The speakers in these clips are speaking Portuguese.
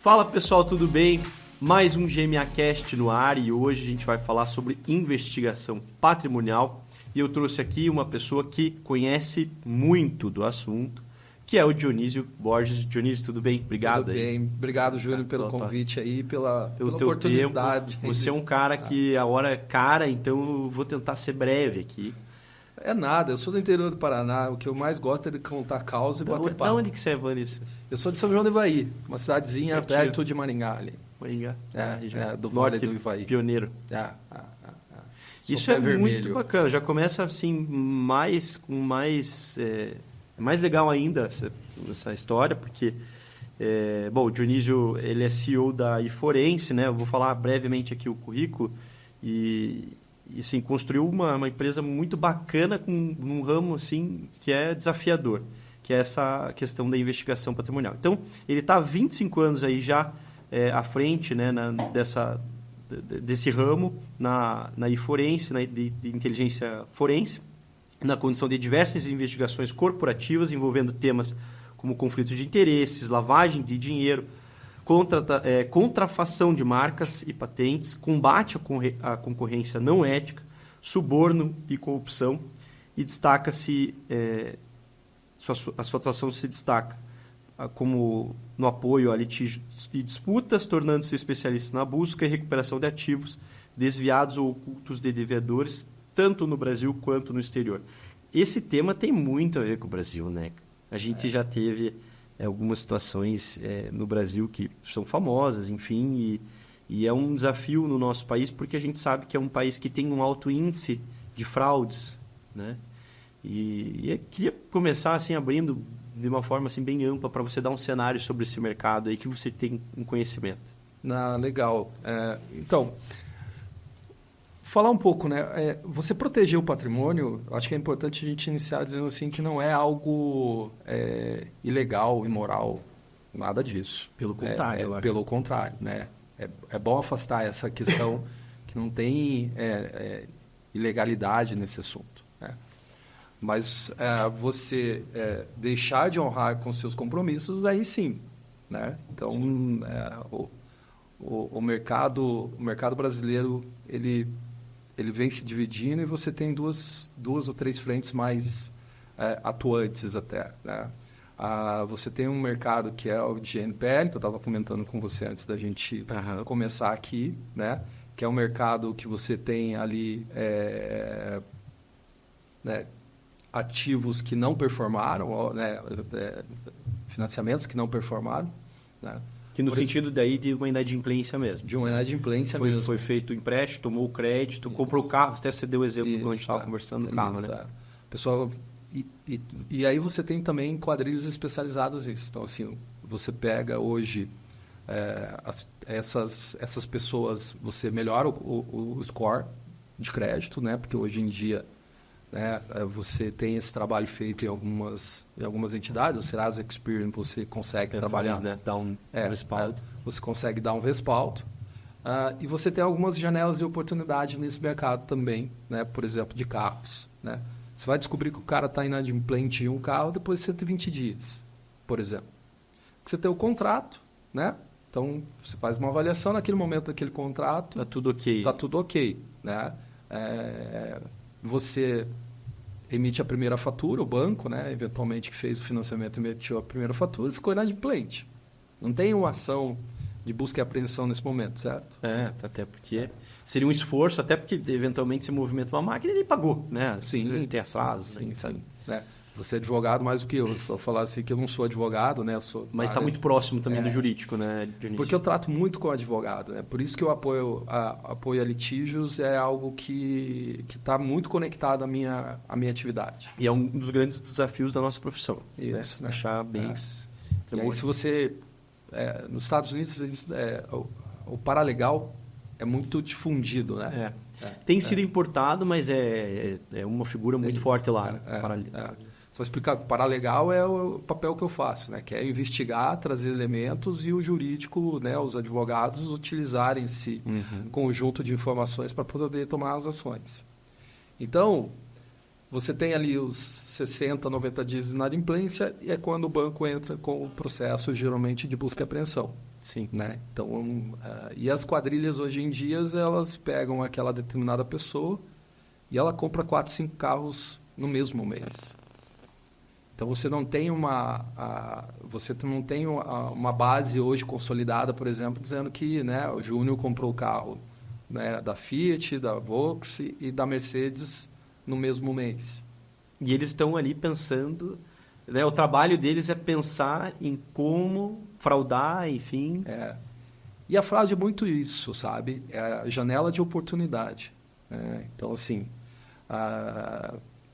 Fala pessoal, tudo bem? Mais um GMAcast no ar e hoje a gente vai falar sobre investigação patrimonial e eu trouxe aqui uma pessoa que conhece muito do assunto, que é o Dionísio Borges. Dionísio, tudo bem? Obrigado. Tudo bem. Obrigado, Júlio, pelo convite aí, pela teu oportunidade. Tempo. Você é um cara que a hora é cara, então eu vou tentar ser breve aqui. É nada, eu sou do interior do Paraná, o que eu mais gosto é de contar causa e bater papo. Da onde que você é, Vanessa? Eu sou de São João do Ivaí, uma cidadezinha perto de Maringá ali. Maringá. Do Vale do Ivaí. Pioneiro. Isso é muito bacana, já começa assim mais legal ainda essa história, porque o Dionísio ele é CEO da iForense, né? Eu vou falar brevemente aqui o currículo e assim, construiu uma empresa muito bacana com um ramo assim que é desafiador, que é essa questão da investigação patrimonial. Então, ele está há 25 anos aí já à frente, né, desse ramo na iForense, de inteligência forense, na condução de diversas investigações corporativas envolvendo temas como conflitos de interesses, lavagem de dinheiro, contrafação de marcas e patentes, combate à concorrência não ética, suborno e corrupção, e destaca-se, a sua atuação se destaca como no apoio a litígios e disputas, tornando-se especialista na busca e recuperação de ativos desviados ou ocultos de devedores, tanto no Brasil quanto no exterior. Esse tema tem muito a ver com o Brasil, né? A gente já teve algumas situações no Brasil que são famosas, enfim, e é um desafio no nosso país porque a gente sabe que é um país que tem um alto índice de fraudes, né? E eu queria começar assim abrindo de uma forma assim bem ampla para você dar um cenário sobre esse mercado aí que você tem um conhecimento. Legal. Então, falar um pouco, né? Você proteger o patrimônio, acho que é importante a gente iniciar dizendo assim que não é algo ilegal, imoral, nada disso. Pelo contrário. Pelo contrário, né? É bom afastar essa questão que não tem ilegalidade nesse assunto, né? Mas você deixar de honrar com seus compromissos, aí sim, né? Então, sim. O mercado brasileiro, ele vem se dividindo e você tem duas ou três frentes mais atuantes até, né? Você tem um mercado que é o de NPL, que eu estava comentando com você antes da gente começar aqui, né? Que é um mercado que você tem ali ativos que não performaram, né? Financiamentos que não performaram, né? Que no sentido daí de uma inadimplência mesmo. De uma inadimplência mesmo. Foi feito o empréstimo, tomou o crédito, comprou o carro. Até você deu o exemplo quando a gente estava conversando do carro, né? Pessoal, e aí você tem também quadrilhas especializadas nisso. Então, assim, você pega hoje essas pessoas, você melhora o score de crédito, né? Porque hoje em dia, né, você tem esse trabalho feito em algumas entidades, o Serasa Experian, você consegue trabalhar, né? Dar um respaldo. Você consegue dar um respaldo. E você tem algumas janelas de oportunidade nesse mercado também, né? Por exemplo, de carros, né? Você vai descobrir que o cara está inadimplente em um carro depois de 120 dias, por exemplo. Você tem o contrato, né? Então, você faz uma avaliação naquele momento daquele contrato. Está tudo ok. Está tudo ok, né? Você emite a primeira fatura, o banco, né, eventualmente que fez o financiamento emitiu a primeira fatura e ficou inadimplente. Não tem uma ação de busca e apreensão nesse momento, certo? Até porque seria um esforço, até porque eventualmente se movimenta uma máquina e ele pagou, né? Sim. Tem atrasos, sim. Sabe? Você é advogado mais do que eu. Vou falar assim que eu não sou advogado, né? Mas está muito próximo também do jurídico, né, Dionísio? Porque eu trato muito com o advogado, né? Por isso que o apoio a litígios é algo que está muito conectado à minha atividade. E é um dos grandes desafios da nossa profissão. Isso, né? Achar bens. E aí, se você... nos Estados Unidos, o paralegal é muito difundido, né? Tem sido importado, mas é uma figura muito forte lá. Só explicar que o paralegal é o papel que eu faço, né? Que é investigar, trazer elementos e o jurídico, né? Os advogados utilizarem esse conjunto de informações para poder tomar as ações. Então, você tem ali os 60, 90 dias de inadimplência e é quando o banco entra com o processo, geralmente, de busca e apreensão. Sim. Né? Então, e as quadrilhas, hoje em dia, elas pegam aquela determinada pessoa e ela compra 4, 5 carros no mesmo mês. Então, você não tem uma base hoje consolidada, por exemplo, dizendo que, né, o Júnior comprou o carro, né, da Fiat, da Volkswagen e da Mercedes no mesmo mês. E eles estão ali pensando, né, o trabalho deles é pensar em como fraudar, enfim. E a fraude é muito isso, sabe? É a janela de oportunidade. Né? Então, assim,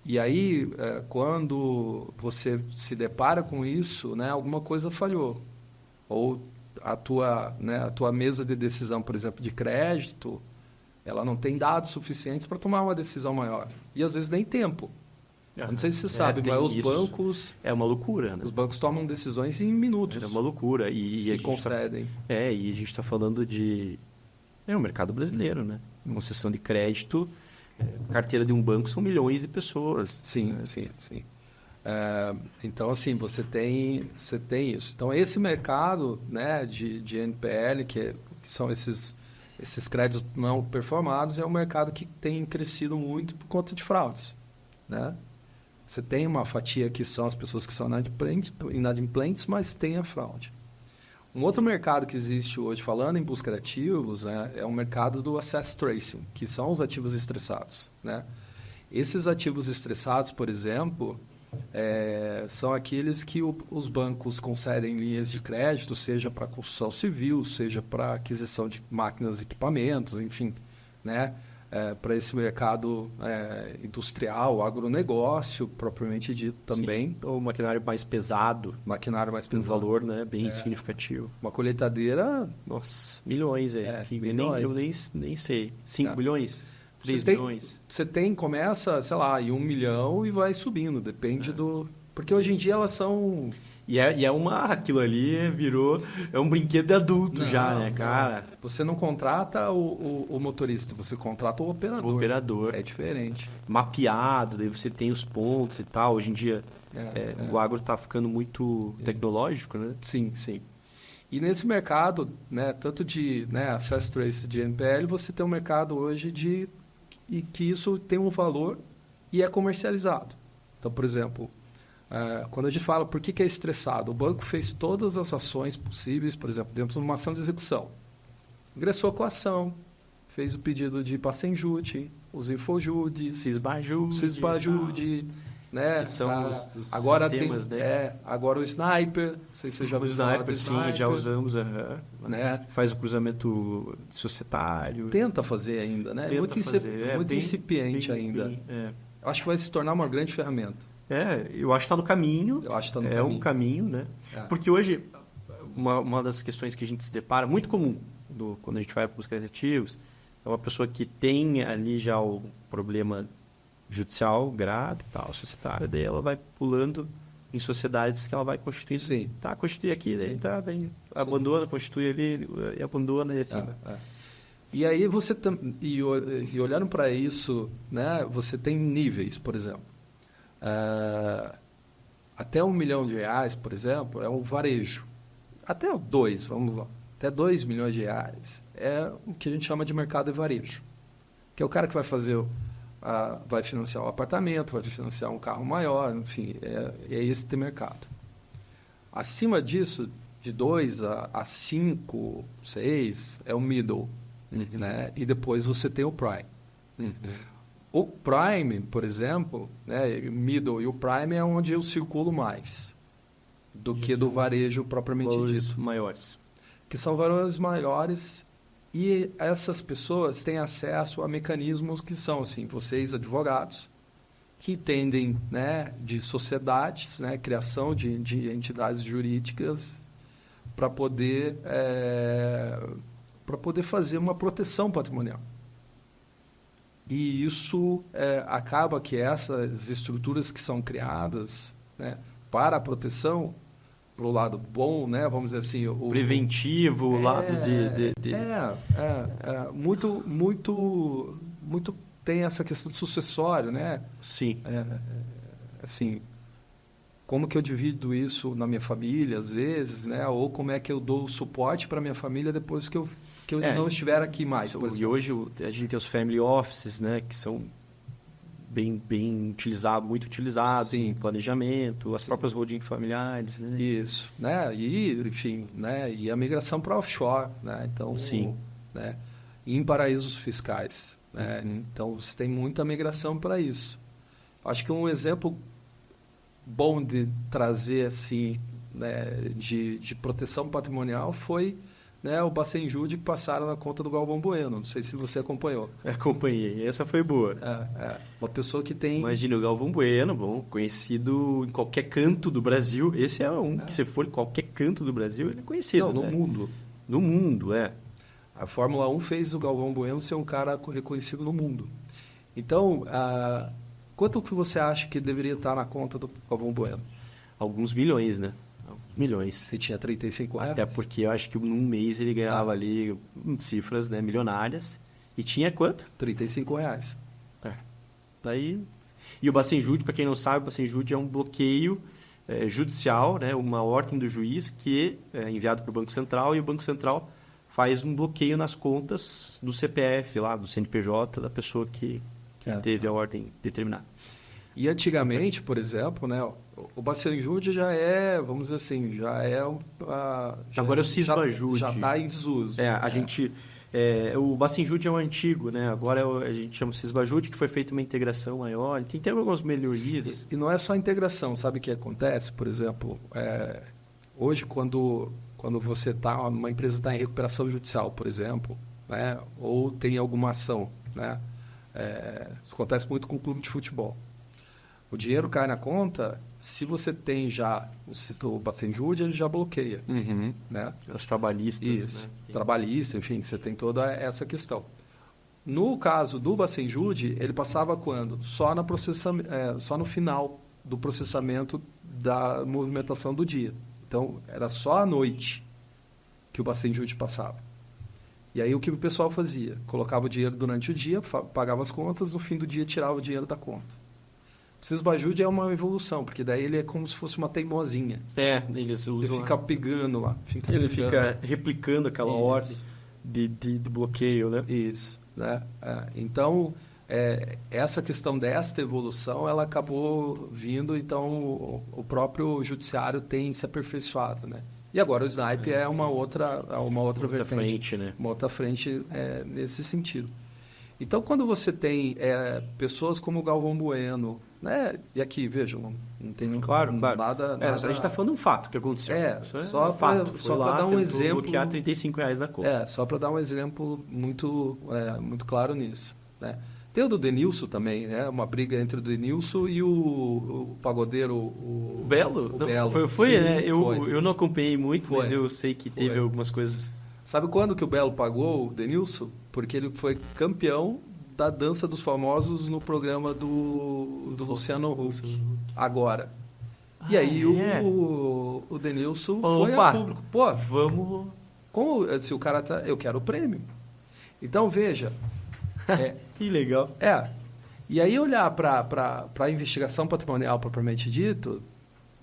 e aí, quando você se depara com isso, né, alguma coisa falhou. Ou a tua mesa de decisão, por exemplo, de crédito, ela não tem dados suficientes para tomar uma decisão maior. E, às vezes, nem tempo. Eu não sei se você sabe, mas os bancos... É uma loucura, né? Os bancos tomam decisões em minutos. É uma loucura. E concedem. E a gente está falando de... É o mercado brasileiro, né? Concessão de crédito, carteira de um banco são milhões de pessoas. Sim, sim. Então, assim, você tem isso. Então, esse mercado, né, de NPL, que são esses créditos não performados, é um mercado que tem crescido muito por conta de fraudes, né? Você tem uma fatia que são as pessoas que são inadimplentes, mas tem a fraude. Um outro mercado que existe hoje, falando em busca de ativos, né, é o mercado do asset tracing, que são os ativos estressados. Né? Esses ativos estressados, por exemplo, são aqueles que os bancos concedem linhas de crédito, seja para construção civil, seja para aquisição de máquinas e equipamentos, enfim, né? Para esse mercado industrial, agronegócio, propriamente dito também. Sim, ou maquinário mais pesado. Maquinário mais pesado. Um valor, né, bem significativo. Uma colheitadeira... Nossa, milhões aí. Milhões. Eu nem sei. 5 milhões? 3 milhões? Você começa, sei lá, em 1 milhão e vai subindo. Depende do... Porque hoje em dia elas são... Aquilo ali é um brinquedo de adulto já, né, cara? Você não contrata o motorista, você contrata o operador. O operador. É diferente. Mapeado, daí você tem os pontos e tal. Hoje em dia o agro está ficando muito tecnológico, né? Sim, sim. E nesse mercado, né, tanto de asset trace de NPL, você tem um mercado hoje e que isso tem um valor e é comercializado. Então, por exemplo... quando a gente fala por que é estressado, o banco fez todas as ações possíveis, por exemplo, dentro de uma ação de execução. Ingressou com a ação, fez o pedido de Passenjute, os Infojudes, Cisbajude, né? Que são os agora sistemas, né? Agora o Sniper, não sei se você já ouviu falar do Sniper. Sim, já usamos. Né? Faz o cruzamento societário. Tenta fazer ainda, né? Muito incipiente ainda. Acho que vai se tornar uma grande ferramenta. Eu acho que está no caminho. Um caminho, né? Porque hoje, uma das questões que a gente se depara, muito comum quando a gente vai para busca de ativos, é uma pessoa que tem ali já o problema judicial grave e tal, societário, daí ela vai pulando em sociedades que ela vai constituindo. Sim. Tá, constitui aqui, daí abandona, constitui ali e abandona e assim. E aí você e olhando para isso, né? Você tem níveis, por exemplo. Até R$1 milhão, por exemplo, é um varejo. Até 2, vamos lá. Até R$2 milhões é o que a gente chama de mercado de varejo. Que é o cara que vai fazer, vai financiar um apartamento, vai financiar um carro maior, enfim, é esse de mercado. Acima disso, de 2 a 5, 6, é o middle. Né? E depois você tem o prime. O prime, por exemplo, né, middle e o prime é onde eu circulo mais do que do varejo propriamente dito. Maiores. Que são valores maiores e essas pessoas têm acesso a mecanismos que são, assim, vocês advogados, que entendem, né, de sociedades, né, criação de entidades jurídicas para poder fazer uma proteção patrimonial. E isso acaba que essas estruturas que são criadas, né, para a proteção, para o lado bom, né, vamos dizer assim... O preventivo, o lado de... muito tem essa questão do sucessório, né? Sim. Assim, como que eu divido isso na minha família, às vezes, né? Ou como é que eu dou suporte para minha família depois que eu não estiver aqui mais, por E exemplo. hoje a gente tem os family offices, né, que são bem utilizados, muito utilizados em planejamento, as próprias holding familiares, né? Isso, né? E, enfim, né? E a migração para offshore, né? Então, Sim. né? Em paraísos fiscais, né? Uhum. Então, você tem muita migração para isso. Acho que um exemplo bom de trazer, assim, né? de proteção patrimonial foi, né? O Bacenjude que passaram na conta do Galvão Bueno. Não sei se você acompanhou. Acompanhei, essa foi boa. Uma pessoa que tem... Imagina o Galvão Bueno, bom, conhecido em qualquer canto do Brasil. Esse é um que, se for em qualquer canto do Brasil, ele é conhecido. Não, né? no mundo. No mundo, A Fórmula 1 fez o Galvão Bueno ser um cara reconhecido no mundo. Então, quanto que você acha que deveria estar na conta do Galvão Bueno? Alguns milhões, né? Milhões. Você tinha 35 reais? Até porque eu acho que num mês ele ganhava ali cifras, né, milionárias. E tinha quanto? 35 reais. Daí... E o Bacenjude, para quem não sabe, o Bacenjude é um bloqueio judicial, né, uma ordem do juiz que é enviado para o Banco Central e o Banco Central faz um bloqueio nas contas do CPF, lá, do CNPJ, da pessoa que teve a ordem determinada. E antigamente, por exemplo, né, o Bacenjude já é, vamos dizer assim, já é... Agora é o Cisbajude. Já está em desuso. Gente... o Bacenjude é o antigo, né? Agora a gente chama Cisbajude, que foi feita uma integração maior. Tem algumas melhorias. E não é só a integração, sabe o que acontece? Por exemplo, hoje quando você está, uma empresa está em recuperação judicial, por exemplo, né? Ou tem alguma ação, né? Isso acontece muito com o clube de futebol. O dinheiro cai na conta, se você tem já o Bacenjude, ele já bloqueia. Uhum. Né? Os trabalhistas. Isso, né? trabalhista, enfim, você tem toda essa questão. No caso do Bacenjude, ele passava quando? Só no final do processamento da movimentação do dia. Então, era só à noite que o Bacenjude passava. E aí, o que o pessoal fazia? Colocava o dinheiro durante o dia, pagava as contas, no fim do dia tirava o dinheiro da conta. O Cisbajude é uma evolução, porque daí ele é como se fosse uma teimosinha. Eles usam... Ele fica pegando lá. Fica replicando aquela ordem de bloqueio, né? Isso. Né? Então, essa questão desta evolução, ela acabou vindo, então o próprio judiciário tem se aperfeiçoado, né? E agora o Snipe é uma outra vertente. Frente, né? Uma outra frente nesse sentido. Então, quando você tem pessoas como o Galvão Bueno, né? E aqui, vejam, não tem nada... A gente está falando de um fato que aconteceu. Só para dar um exemplo... bloquear R$35 na conta. Só para dar um exemplo muito claro nisso. Né? Tem o do Denilson também, né? Uma briga entre o Denilson e o pagodeiro... O Belo? O Belo. Foi, Sim, né? foi. Eu não acompanhei muito, mas eu sei que teve algumas coisas... Sabe quando que o Belo pagou o Denilson? Porque ele foi campeão da Dança dos Famosos no programa do Luciano Huck. Agora. E aí o Denilson foi a público. Pô, vamos... Se o cara tá... Eu quero o prêmio. Então, veja... que legal. E aí olhar para a investigação patrimonial propriamente dito,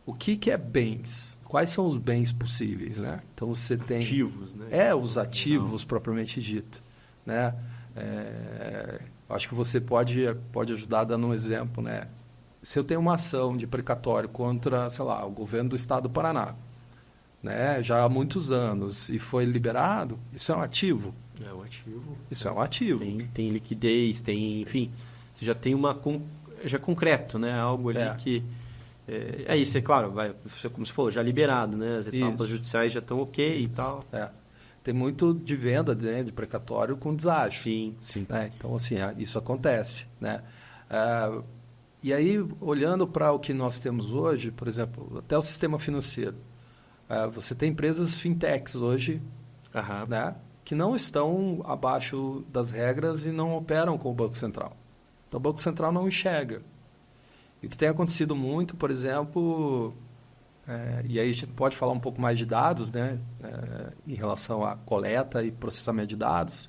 o que é bens? Quais são os bens possíveis, né? Então você tem... Ativos, né? Os ativos propriamente dito, né? Acho que você pode ajudar dando um exemplo, né? Se eu tenho uma ação de precatório contra, sei lá, o governo do estado do Paraná, né? Já há muitos anos e foi liberado, isso é um ativo? É um ativo. Isso é um ativo. Tem liquidez, enfim, você já tem já concreto, né? Algo ali que... isso, é claro, como você falou, já liberado, né? As etapas judiciais já estão ok e tal. Tem muito de venda, né, de precatório com deságio. Sim. Né? Então, assim, isso acontece. Né? E aí, olhando para o que nós temos hoje, por exemplo, até o sistema financeiro, você tem empresas fintechs hoje, né, que não estão abaixo das regras e não operam com o Banco Central. Então, o Banco Central não enxerga. E o que tem acontecido muito, por exemplo, e aí a gente pode falar um pouco mais de dados, né, em relação à coleta e processamento de dados,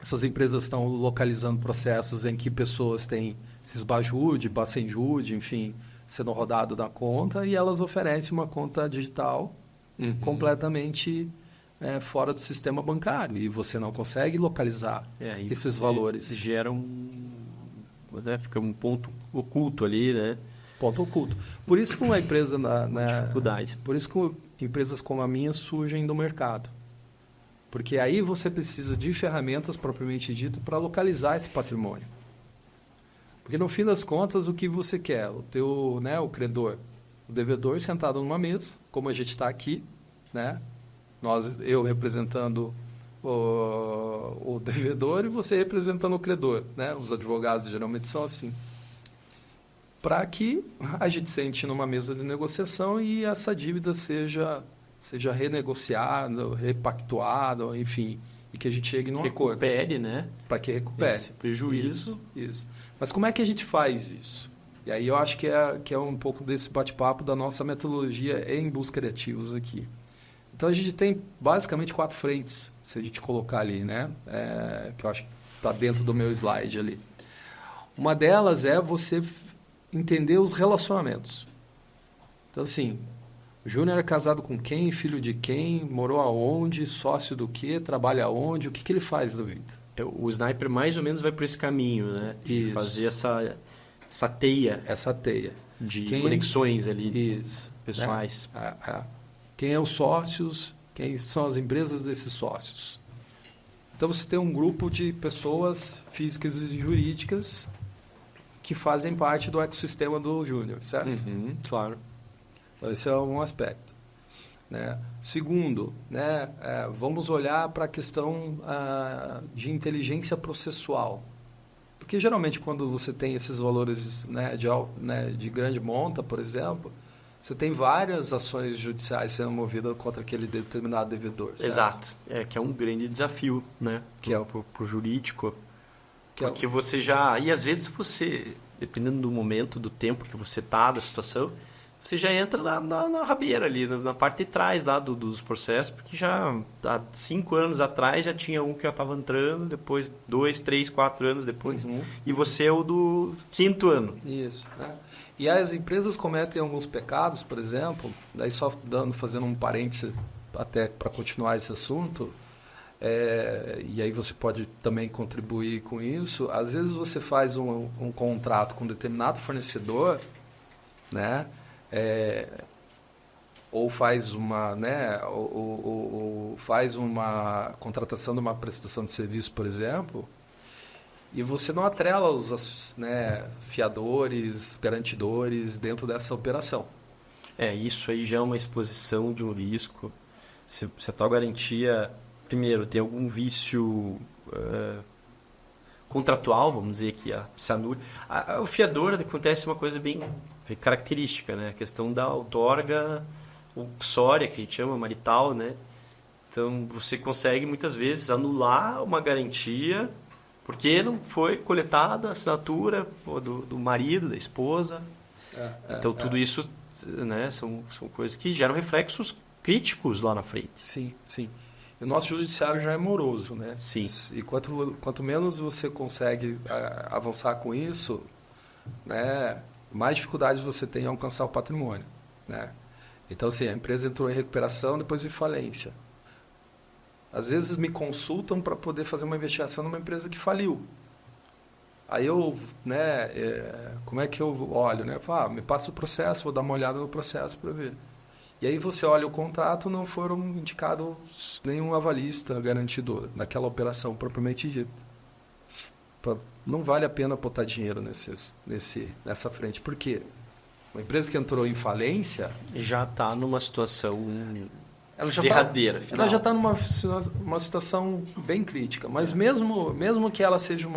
Essas empresas estão localizando processos em que pessoas têm Sisbajude, Bacenjude, enfim, sendo rodado na conta, e elas oferecem uma conta digital completamente fora do sistema bancário, e você não consegue localizar esses valores. Gera fica um ponto oculto ali, né? Ponto oculto. Por isso que uma empresa dificuldade. Por isso que empresas como a minha surgem no mercado. Porque aí você precisa de ferramentas propriamente dito para localizar esse patrimônio. Porque no fim das contas, o que você quer? O teu, o credor, o devedor sentado numa mesa, como a gente está aqui, né? Eu representando o devedor e você representando o credor, né? Os advogados geralmente são assim. Para que a gente sente numa mesa de negociação e essa dívida seja renegociada, repactuada, enfim, e que a gente chegue num acordo. Recupere, né? Para que recupere. Esse prejuízo. Isso. Mas como é que a gente faz isso? E aí eu acho que é um pouco desse bate-papo da nossa metodologia em busca de ativos aqui. Então a gente tem basicamente 4 frentes, se a gente colocar ali, né? Que eu acho que está dentro do meu slide ali. Uma delas é você entender os relacionamentos. Então, assim, o Júnior é casado com quem, filho de quem, morou aonde, sócio do quê, trabalha aonde, o que ele faz da vida? O Sniper mais ou menos vai por esse caminho, né? Isso. Fazer essa teia. Essa teia. De conexões ali. Isso. Pessoais. Quem é os sócios, quem são as empresas desses sócios. Então, você tem um grupo de pessoas físicas e jurídicas que fazem parte do ecossistema do Júnior, certo? Claro. Então, esse é um aspecto. Né? Segundo, vamos olhar para a questão de inteligência processual. Porque, geralmente, quando você tem esses valores de grande monta, por exemplo, você tem várias ações judiciais sendo movidas contra aquele determinado devedor. Certo? Exato. Que é um grande desafio, né? Para o jurídico. Porque você já... E, às vezes, você, dependendo do momento, do tempo que você está, da situação, você já entra na rabeira ali, na parte de trás lá dos processos, porque já há 5 anos atrás já tinha um que já estava entrando, depois 2, 3, 4 anos depois, e você é o do 5º ano. Isso, né? E as empresas cometem alguns pecados, por exemplo, daí só fazendo um parênteses até para continuar esse assunto, e aí você pode também contribuir com isso. Às vezes você faz um contrato com um determinado fornecedor, né? Ou faz faz uma contratação de uma prestação de serviço, por exemplo, e você não atrela os fiadores, garantidores dentro dessa operação. Isso aí já é uma exposição de um risco. Se a tua garantia, primeiro, tem algum vício contratual, vamos dizer que se anule. O fiador acontece uma coisa bem característica, né? A questão da outorga uxória, que a gente chama marital, né? Então, você consegue muitas vezes anular uma garantia porque não foi coletada a assinatura do marido, da esposa. Então, tudo isso, né, são coisas que geram reflexos críticos lá na frente. Sim, sim. E o nosso judiciário já é moroso, né? Sim. E quanto menos você consegue avançar com isso, né, mais dificuldades você tem em alcançar o patrimônio, né? Então, assim, a empresa entrou em recuperação depois de falência. Às vezes me consultam para poder fazer uma investigação numa empresa que faliu. Aí eu, como é que eu olho, né? Falo, me passa o processo, vou dar uma olhada no processo para ver. E aí você olha o contrato, não foram indicados nenhum avalista garantidor naquela operação propriamente dita. Não vale a pena botar dinheiro nessa frente. Por quê? Uma empresa que entrou em falência... Já está numa situação derradeira. Ela já está numa situação bem crítica. Mas mesmo que ela seja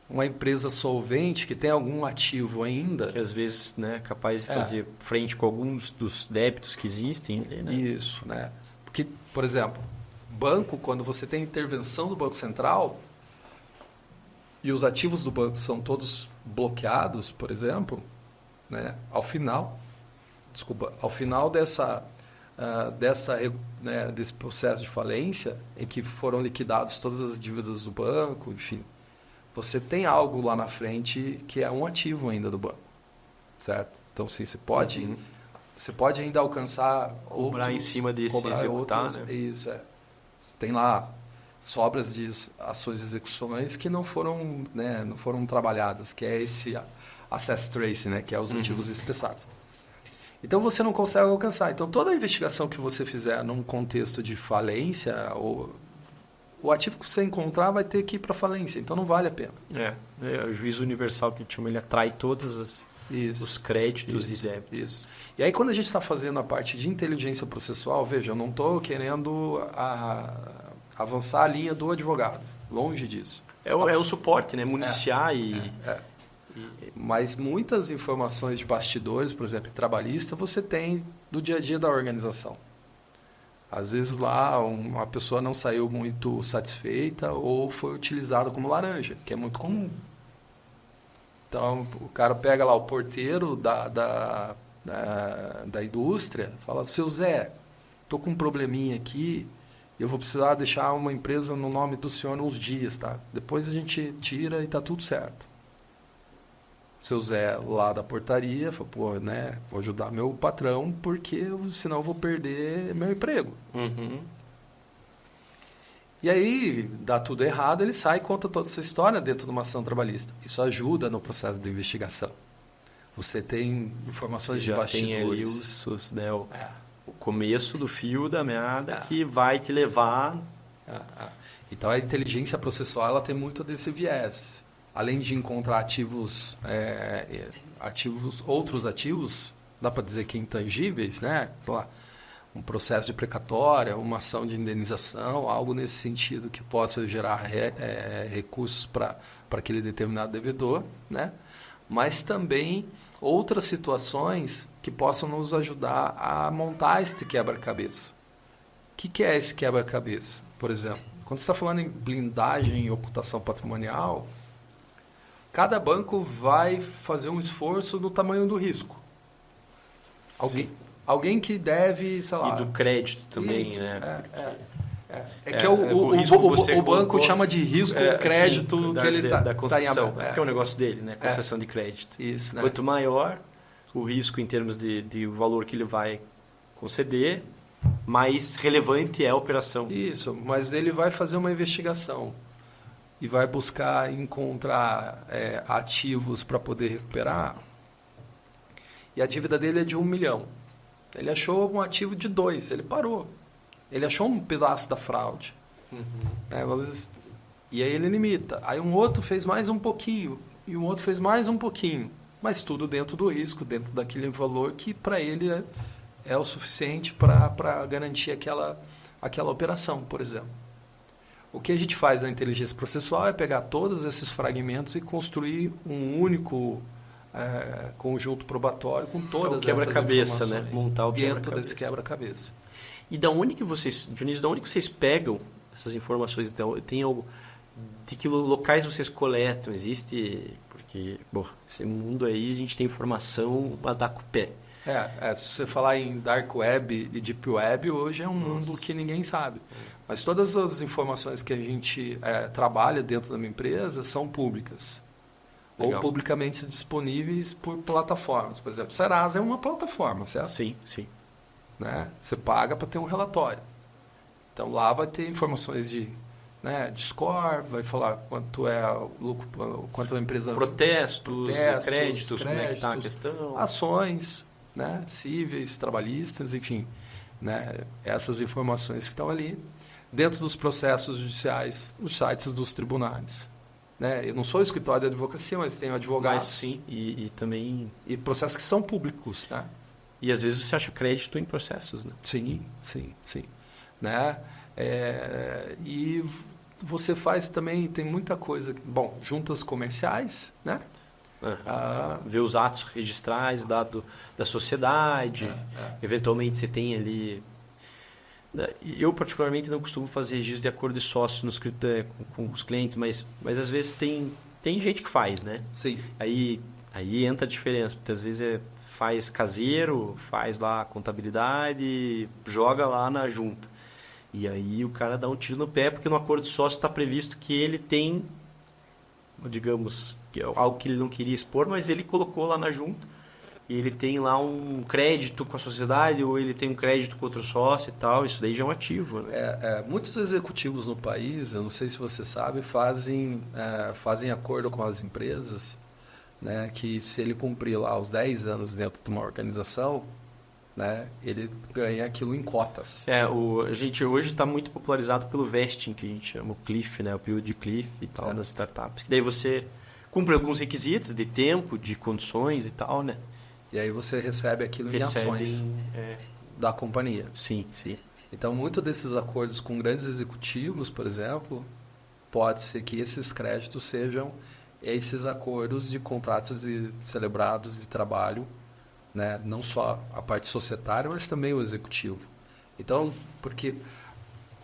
uma empresa solvente, que tem algum ativo ainda... Que às vezes é capaz de fazer frente com alguns dos débitos que existem. Né? Isso, né? Porque, por exemplo, banco, quando você tem intervenção do Banco Central e os ativos do banco são todos bloqueados, por exemplo, né? Ao final desse processo de falência, em que foram liquidadas todas as dívidas do banco, enfim, você tem algo lá na frente que é um ativo ainda do banco, certo? Então, sim, você pode ainda alcançar cobrar em cima desse executar, né? Isso, Você tem lá sobras de ações e execuções que não foram trabalhadas, que é esse asset trace, né? Que é os ativos estressados. Então, você não consegue alcançar. Então, toda a investigação que você fizer num contexto de falência, o ativo que você encontrar vai ter que ir para falência. Então, não vale a pena. O juízo universal que a gente chama, ele atrai todos os créditos e débitos. Isso. E aí, quando a gente está fazendo a parte de inteligência processual, veja, eu não estou querendo avançar a linha do advogado. Longe disso. É o suporte, né? Municiar Mas muitas informações de bastidores, por exemplo, trabalhista, você tem do dia a dia da organização. Às vezes lá uma pessoa não saiu muito satisfeita ou foi utilizada como laranja, que é muito comum. Então, o cara pega lá o porteiro da indústria, fala, seu Zé, estou com um probleminha aqui, eu vou precisar deixar uma empresa no nome do senhor uns dias, tá? Depois a gente tira e está tudo certo. Seu Zé lá da portaria falou, vou ajudar meu patrão porque senão eu vou perder meu emprego. E aí, dá tudo errado, ele sai e conta toda essa história dentro de uma ação trabalhista. Isso ajuda no processo de investigação. Você tem informações de bastidores. Tem ali o começo do fio da meada que vai te levar... Então, a inteligência processual ela tem muito desse viés. Além de encontrar outros ativos, dá para dizer que intangíveis, né? Sei lá, um processo de precatória, uma ação de indenização, algo nesse sentido que possa gerar recursos para aquele determinado devedor, né? Mas também outras situações que possam nos ajudar a montar este quebra-cabeça. O que é esse quebra-cabeça? Por exemplo, quando você está falando em blindagem e ocultação patrimonial, cada banco vai fazer um esforço do tamanho do risco. Alguém que deve, sei lá... E do crédito também, isso, né? O banco chama de risco crédito que ele da concessão, que é o negócio dele, né? Concessão de crédito. Isso, né? Quanto maior o risco em termos de valor que ele vai conceder, mais relevante é a operação. Isso, mas ele vai fazer uma investigação e vai buscar encontrar ativos para poder recuperar. E a dívida dele é de 1 milhão. Ele achou um ativo de 2, ele parou. Ele achou um pedaço da fraude. E aí ele limita. Aí um outro fez mais um pouquinho, e um outro fez mais um pouquinho. Mas tudo dentro do risco, dentro daquele valor que para ele é o suficiente para garantir aquela operação, por exemplo. O que a gente faz na inteligência processual é pegar todos esses fragmentos e construir um único conjunto probatório com todas essas quebra-cabeça, informações, né? Montar o dentro desse quebra-cabeça. E da onde que vocês, Dionísio, da onde que vocês pegam essas informações? Então, tem algo de que locais vocês coletam? Existe, porque, esse mundo aí a gente tem informação a dar com o pé. Se você falar em Dark Web e Deep Web, hoje é um mundo que ninguém sabe. Mas todas as informações que a gente trabalha dentro da minha empresa são públicas. Legal. Ou publicamente disponíveis por plataformas. Por exemplo, Serasa é uma plataforma, certo? Sim. Né? Você paga para ter um relatório. Então, lá vai ter informações de score, vai falar quanto é o lucro, quanto a empresa... Protestos, créditos, como é que está a questão. Ações, né? Cíveis, trabalhistas, enfim. Né? Essas informações que estão ali. Dentro dos processos judiciais, os sites dos tribunais. Né? Eu não sou escritório de advocacia, mas tenho advogados. Mas sim, e também... E processos que são públicos. Né? E às vezes você acha crédito em processos, né? Sim. Né? E você faz também, tem muita coisa... Bom, juntas comerciais, né? Ver os atos registrais da sociedade. Eventualmente você tem ali... Eu, particularmente, não costumo fazer registro de acordo de sócio no escritório com os clientes, mas às vezes tem gente que faz, né? Sim. Aí entra a diferença, porque às vezes faz caseiro, faz lá a contabilidade, joga lá na junta. E aí o cara dá um tiro no pé, porque no acordo de sócio está previsto que ele tem, digamos, que é algo que ele não queria expor, mas ele colocou lá na junta. E ele tem lá um crédito com a sociedade, ou ele tem um crédito com outro sócio e tal. Isso daí já é um ativo, né? Muitos executivos no país, eu não sei se você sabe, fazem acordo com as empresas, né, que se ele cumprir lá os 10 anos dentro de uma organização, né, ele ganha aquilo em cotas. A gente hoje está muito popularizado pelo vesting, que a gente chama o cliff, né, o período de cliff e tal, das startups. Que daí você cumpre alguns requisitos de tempo, de condições e tal, né? E aí você recebe aquilo em ações da companhia. Sim, sim. Então, muitos desses acordos com grandes executivos, por exemplo, pode ser que esses créditos sejam esses acordos de contratos celebrados de trabalho, né? Não só a parte societária, mas também o executivo. Então, porque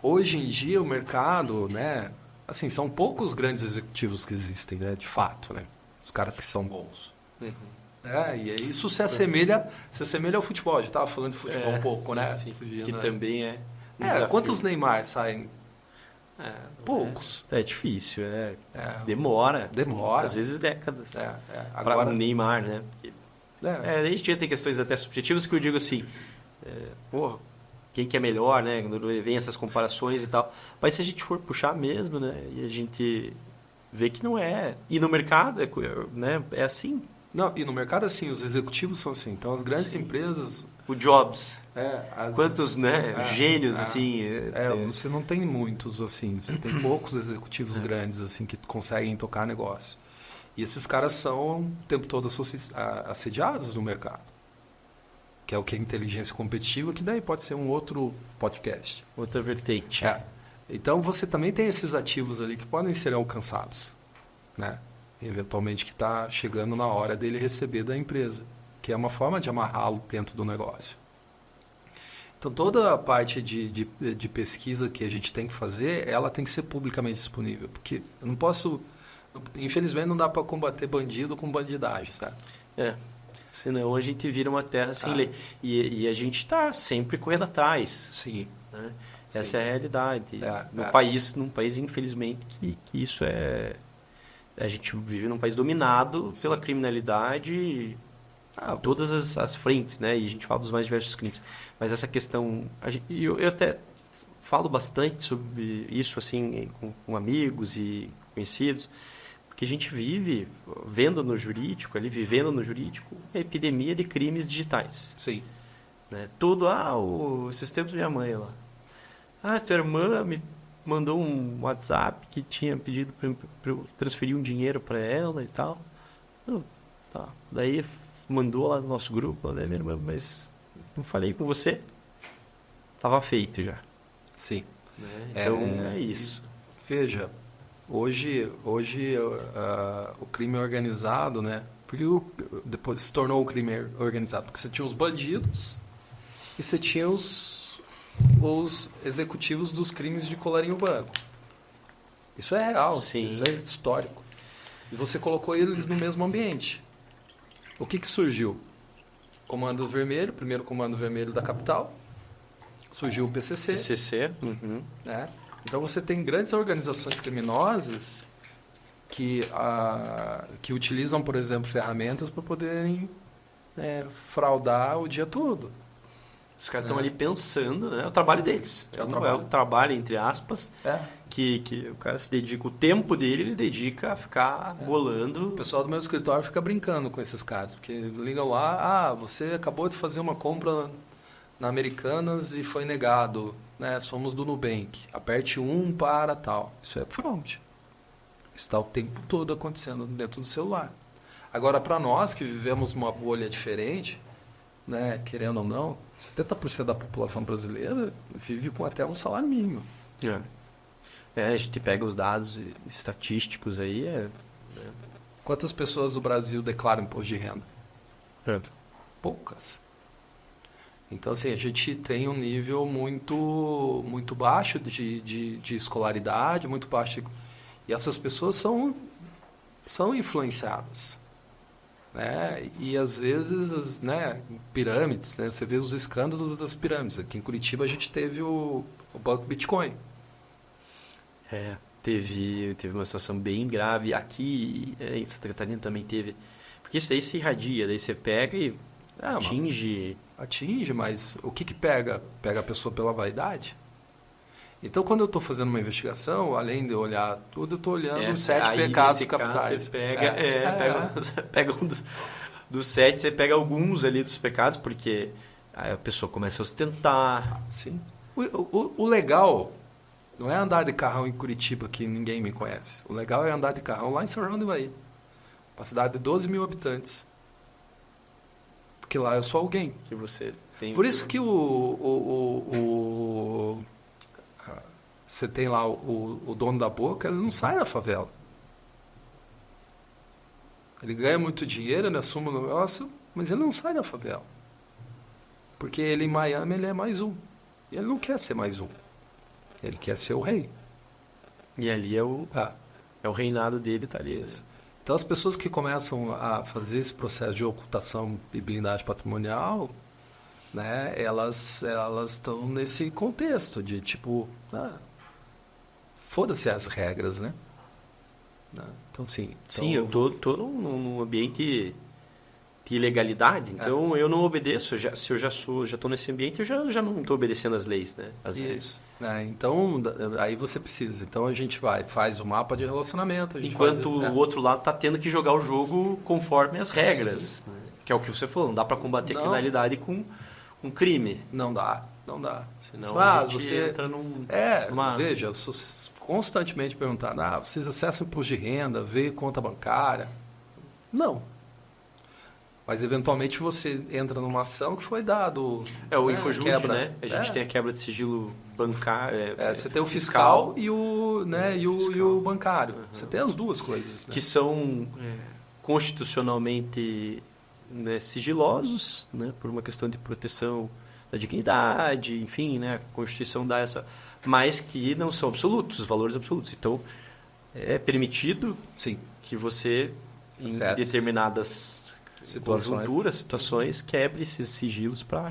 hoje em dia o mercado, né? Assim, são poucos grandes executivos que existem, né? De fato, né? Os caras que são bons. Uhum. E isso se assemelha ao futebol. A gente estava falando de futebol um pouco, sim, né? Sim. Fugindo, Que né? também é um desafio. Quantos Neymar saem? Poucos. É difícil, Demora. Demora. Às vezes décadas. Agora para o Neymar, né? A gente tem questões até subjetivas que eu digo assim, quem que é melhor, né? Quando vem essas comparações e tal. Mas se a gente for puxar mesmo, né? E a gente vê que não é. E no mercado, é assim. Não, e no mercado, assim, os executivos são assim. Então, as grandes empresas... O Jobs. Quantos, gênios, assim... Você não tem muitos, assim. Você tem poucos executivos grandes, assim, que conseguem tocar negócio. E esses caras são o tempo todo assediados no mercado. Que é o que é inteligência competitiva, que daí pode ser um outro podcast. Outra vertente. Então, você também tem esses ativos ali que podem ser alcançados, né? Eventualmente que está chegando na hora dele receber da empresa, que é uma forma de amarrá-lo dentro do negócio. Então, toda a parte de pesquisa que a gente tem que fazer, ela tem que ser publicamente disponível, porque eu não posso... Infelizmente, não dá para combater bandido com bandidagem, sabe? Senão a gente vira uma terra sem lei. E a gente está sempre correndo atrás. Sim. Né? Essa é a realidade. Num país, infelizmente, que isso é... A gente vive num país dominado pela criminalidade em todas as frentes, né? E a gente fala dos mais diversos crimes. Mas essa questão... Eu até falo bastante sobre isso, assim, com amigos e conhecidos, porque a gente vive vivendo no jurídico, a epidemia de crimes digitais. Sim. Né? Tudo, esses tempos minha mãe lá. Tua irmã me mandou um WhatsApp que tinha pedido para eu transferir um dinheiro para ela e tal. Tá. Daí mandou lá no nosso grupo, né, minha irmã, mas não falei com você. Tava feito já. Sim. Né? Então é isso. Veja, hoje o crime organizado, né? Porque depois se tornou o crime organizado, porque você tinha os bandidos e você tinha os executivos dos crimes de colarinho branco. Isso é real, Sim. Isso é histórico. E você colocou eles no mesmo ambiente. O que surgiu? Comando Vermelho, primeiro Comando Vermelho da capital. Surgiu o PCC. PCC. Uhum. Né? Então você tem grandes organizações criminosas que utilizam, por exemplo, ferramentas para poderem fraudar o dia todo. Os caras estão ali pensando, né? É o trabalho deles. É o trabalho, entre aspas, que o cara se dedica, o tempo dele ele dedica a ficar bolando. O pessoal do meu escritório fica brincando com esses caras, porque ligam lá, você acabou de fazer uma compra na Americanas e foi negado, né? Somos do Nubank, aperte 1 para tal. Isso é fraude. Isso está o tempo todo acontecendo dentro do celular. Agora, para nós que vivemos numa bolha diferente, né, querendo ou não, 70% da população brasileira vive com até um salário mínimo. A gente pega os dados estatísticos aí. Quantas pessoas do Brasil declaram imposto de renda? Poucas. Então, assim, a gente tem um nível muito, muito baixo de escolaridade, muito baixo. E essas pessoas são influenciadas. né? E às vezes, né, pirâmides, né? Você vê os escândalos das pirâmides. Aqui em Curitiba a gente teve o banco Bitcoin. Teve uma situação bem grave. Aqui em Santa Catarina também teve. Porque isso daí se irradia, daí você pega e atinge. Atinge, mas o que pega? Pega a pessoa pela vaidade. Então, quando eu estou fazendo uma investigação, além de eu olhar tudo, eu estou olhando os 7 pecados capitais. Você pega um dos 7, você pega alguns ali dos pecados, porque aí a pessoa começa a ostentar. Sim. O legal não é andar de carrão em Curitiba, que ninguém me conhece. O legal é andar de carrão lá em São João do Ivaí, uma cidade de 12 mil habitantes. Porque lá eu sou alguém. Que você tem. Por isso que você tem lá o dono da boca, ele não sai da favela. Ele ganha muito dinheiro, ele assume o negócio, mas ele não sai da favela. Porque ele em Miami ele é mais um. E ele não quer ser mais um. Ele quer ser o rei. E ali é o reinado dele, tá ali. Isso. Então, as pessoas que começam a fazer esse processo de ocultação e blindagem patrimonial, né, elas estão nesse contexto de tipo, foda-se as regras, né? Então, sim. Sim, eu tô num ambiente de ilegalidade, então eu não obedeço. Se eu já estou nesse ambiente, eu já não estou obedecendo as leis, né? As Isso. Então, aí você precisa. Então, a gente faz o mapa de relacionamento. Enquanto o outro lado está tendo que jogar o jogo conforme as regras, né? Que é o que você falou, não dá para combater a criminalidade com crime. Não dá. Senão a gente você entra num... Veja, eu sou constantemente perguntado, vocês acessam imposto de renda, vê conta bancária? Não. Mas, eventualmente, você entra numa ação que foi dado... o Infojud, né? A gente tem a quebra de sigilo bancário. Você tem o fiscal e o bancário. Você tem as duas coisas. Né? Que são constitucionalmente sigilosos, né? Por uma questão de proteção da dignidade, enfim, né? A Constituição dá essa... Mas que não são absolutos, os valores absolutos. Então, é permitido que você, em determinadas... situações, quebre esses sigilos para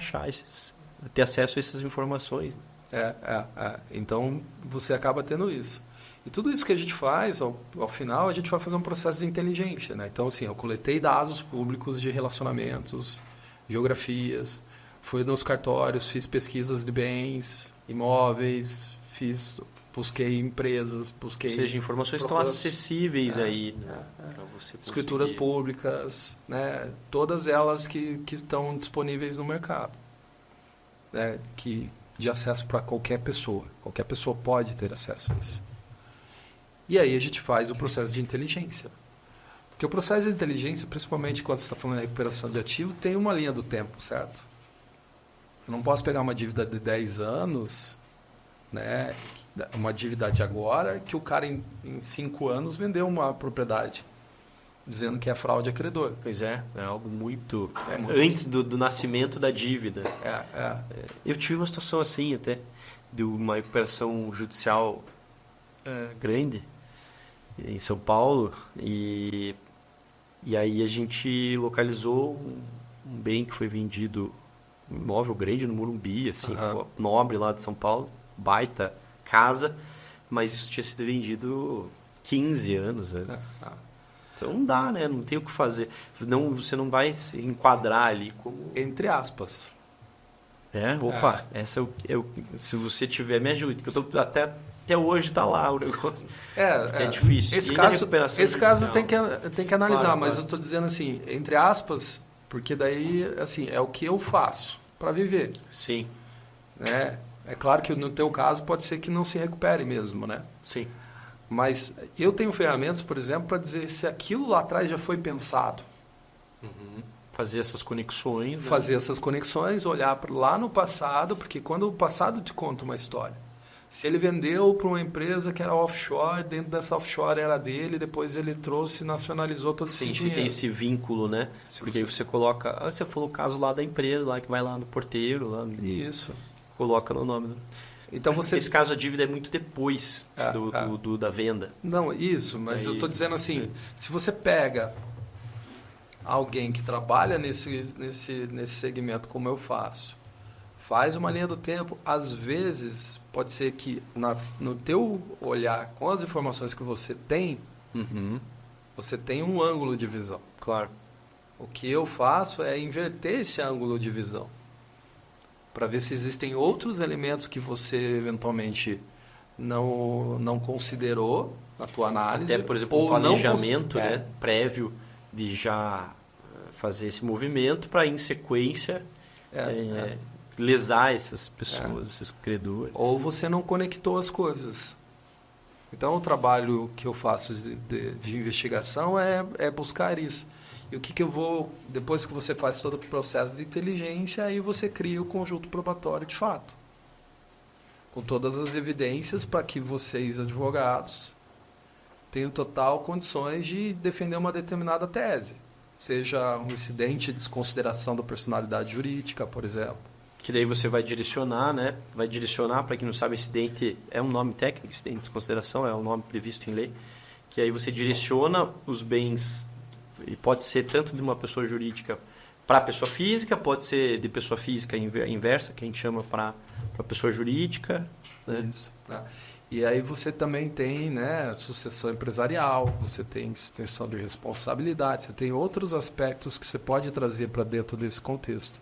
ter acesso a essas informações. Então, você acaba tendo isso. E tudo isso que a gente faz, ao final, a gente vai fazer um processo de inteligência. Né? Então, assim, eu coletei dados públicos de relacionamentos, geografias, fui nos cartórios, fiz pesquisas de bens, imóveis, busquei empresas, Ou seja, informações estão acessíveis aí. Escrituras públicas, né? Todas elas que estão disponíveis no mercado. Né? De acesso para qualquer pessoa. Qualquer pessoa pode ter acesso a isso. E aí a gente faz o processo de inteligência. Porque o processo de inteligência, principalmente quando você está falando de recuperação de ativo, tem uma linha do tempo, certo? Eu não posso pegar uma dívida de 10 anos... Né, uma dívida de agora, que o cara em 5 anos vendeu uma propriedade, dizendo que é fraude a credor. Pois é algo muito... antes do nascimento da dívida. Eu tive uma situação assim até, de uma recuperação judicial grande, em São Paulo, e aí a gente localizou um bem que foi vendido, um imóvel grande no Morumbi, assim, nobre lá de São Paulo, baita casa, mas isso tinha sido vendido 15 anos antes. Então não dá, né? Não tem o que fazer. Você não se enquadrar ali como... Entre aspas. Essa se você tiver, me ajude, que eu tô até hoje está lá o negócio. É difícil. Esse caso tem que analisar, claro, mas eu estou dizendo assim, entre aspas, porque daí assim, é o que eu faço para viver. Sim. Né? É claro que no teu caso pode ser que não se recupere mesmo, né? Sim. Mas eu tenho ferramentas, por exemplo, para dizer se aquilo lá atrás já foi pensado. Fazer essas conexões. Né? Fazer essas conexões, olhar lá no passado, porque quando o passado te conta uma história. Se ele vendeu para uma empresa que era offshore, dentro dessa offshore era dele, depois ele trouxe e nacionalizou todo esse dinheiro. Sim, tem esse vínculo, né? Porque aí você coloca... Você falou o caso lá da empresa, lá que vai lá no porteiro. Lá no... Isso. Coloca no nome. Então Esse caso, a dívida é muito depois da venda. Não, isso, mas eu estou dizendo assim, se você pega alguém que trabalha nesse segmento como eu faço, faz uma linha do tempo, às vezes pode ser que no teu olhar, com as informações que você tem, você tem um ângulo de visão. Claro. O que eu faço é inverter esse ângulo de visão, para ver se existem outros elementos que você eventualmente não considerou na tua análise. Até, por exemplo, um planejamento, né, prévio de já fazer esse movimento para, em sequência, lesar essas pessoas, esses credores. Ou você não conectou as coisas. Então, o trabalho que eu faço de investigação é buscar isso. E o que eu vou... Depois que você faz todo o processo de inteligência, aí você cria o conjunto probatório de fato. Com todas as evidências para que vocês, advogados, tenham total condições de defender uma determinada tese. Seja um incidente de desconsideração da personalidade jurídica, por exemplo. Que daí você vai direcionar, né? Vai direcionar, para quem não sabe, incidente é um nome técnico, incidente de desconsideração, é um nome previsto em lei, que aí você direciona os bens, e pode ser tanto de uma pessoa jurídica para pessoa física, pode ser de pessoa física inversa, que a gente chama para pessoa jurídica. Né? Isso. E aí você também tem, né, sucessão empresarial, você tem extensão de responsabilidade, você tem outros aspectos que você pode trazer para dentro desse contexto.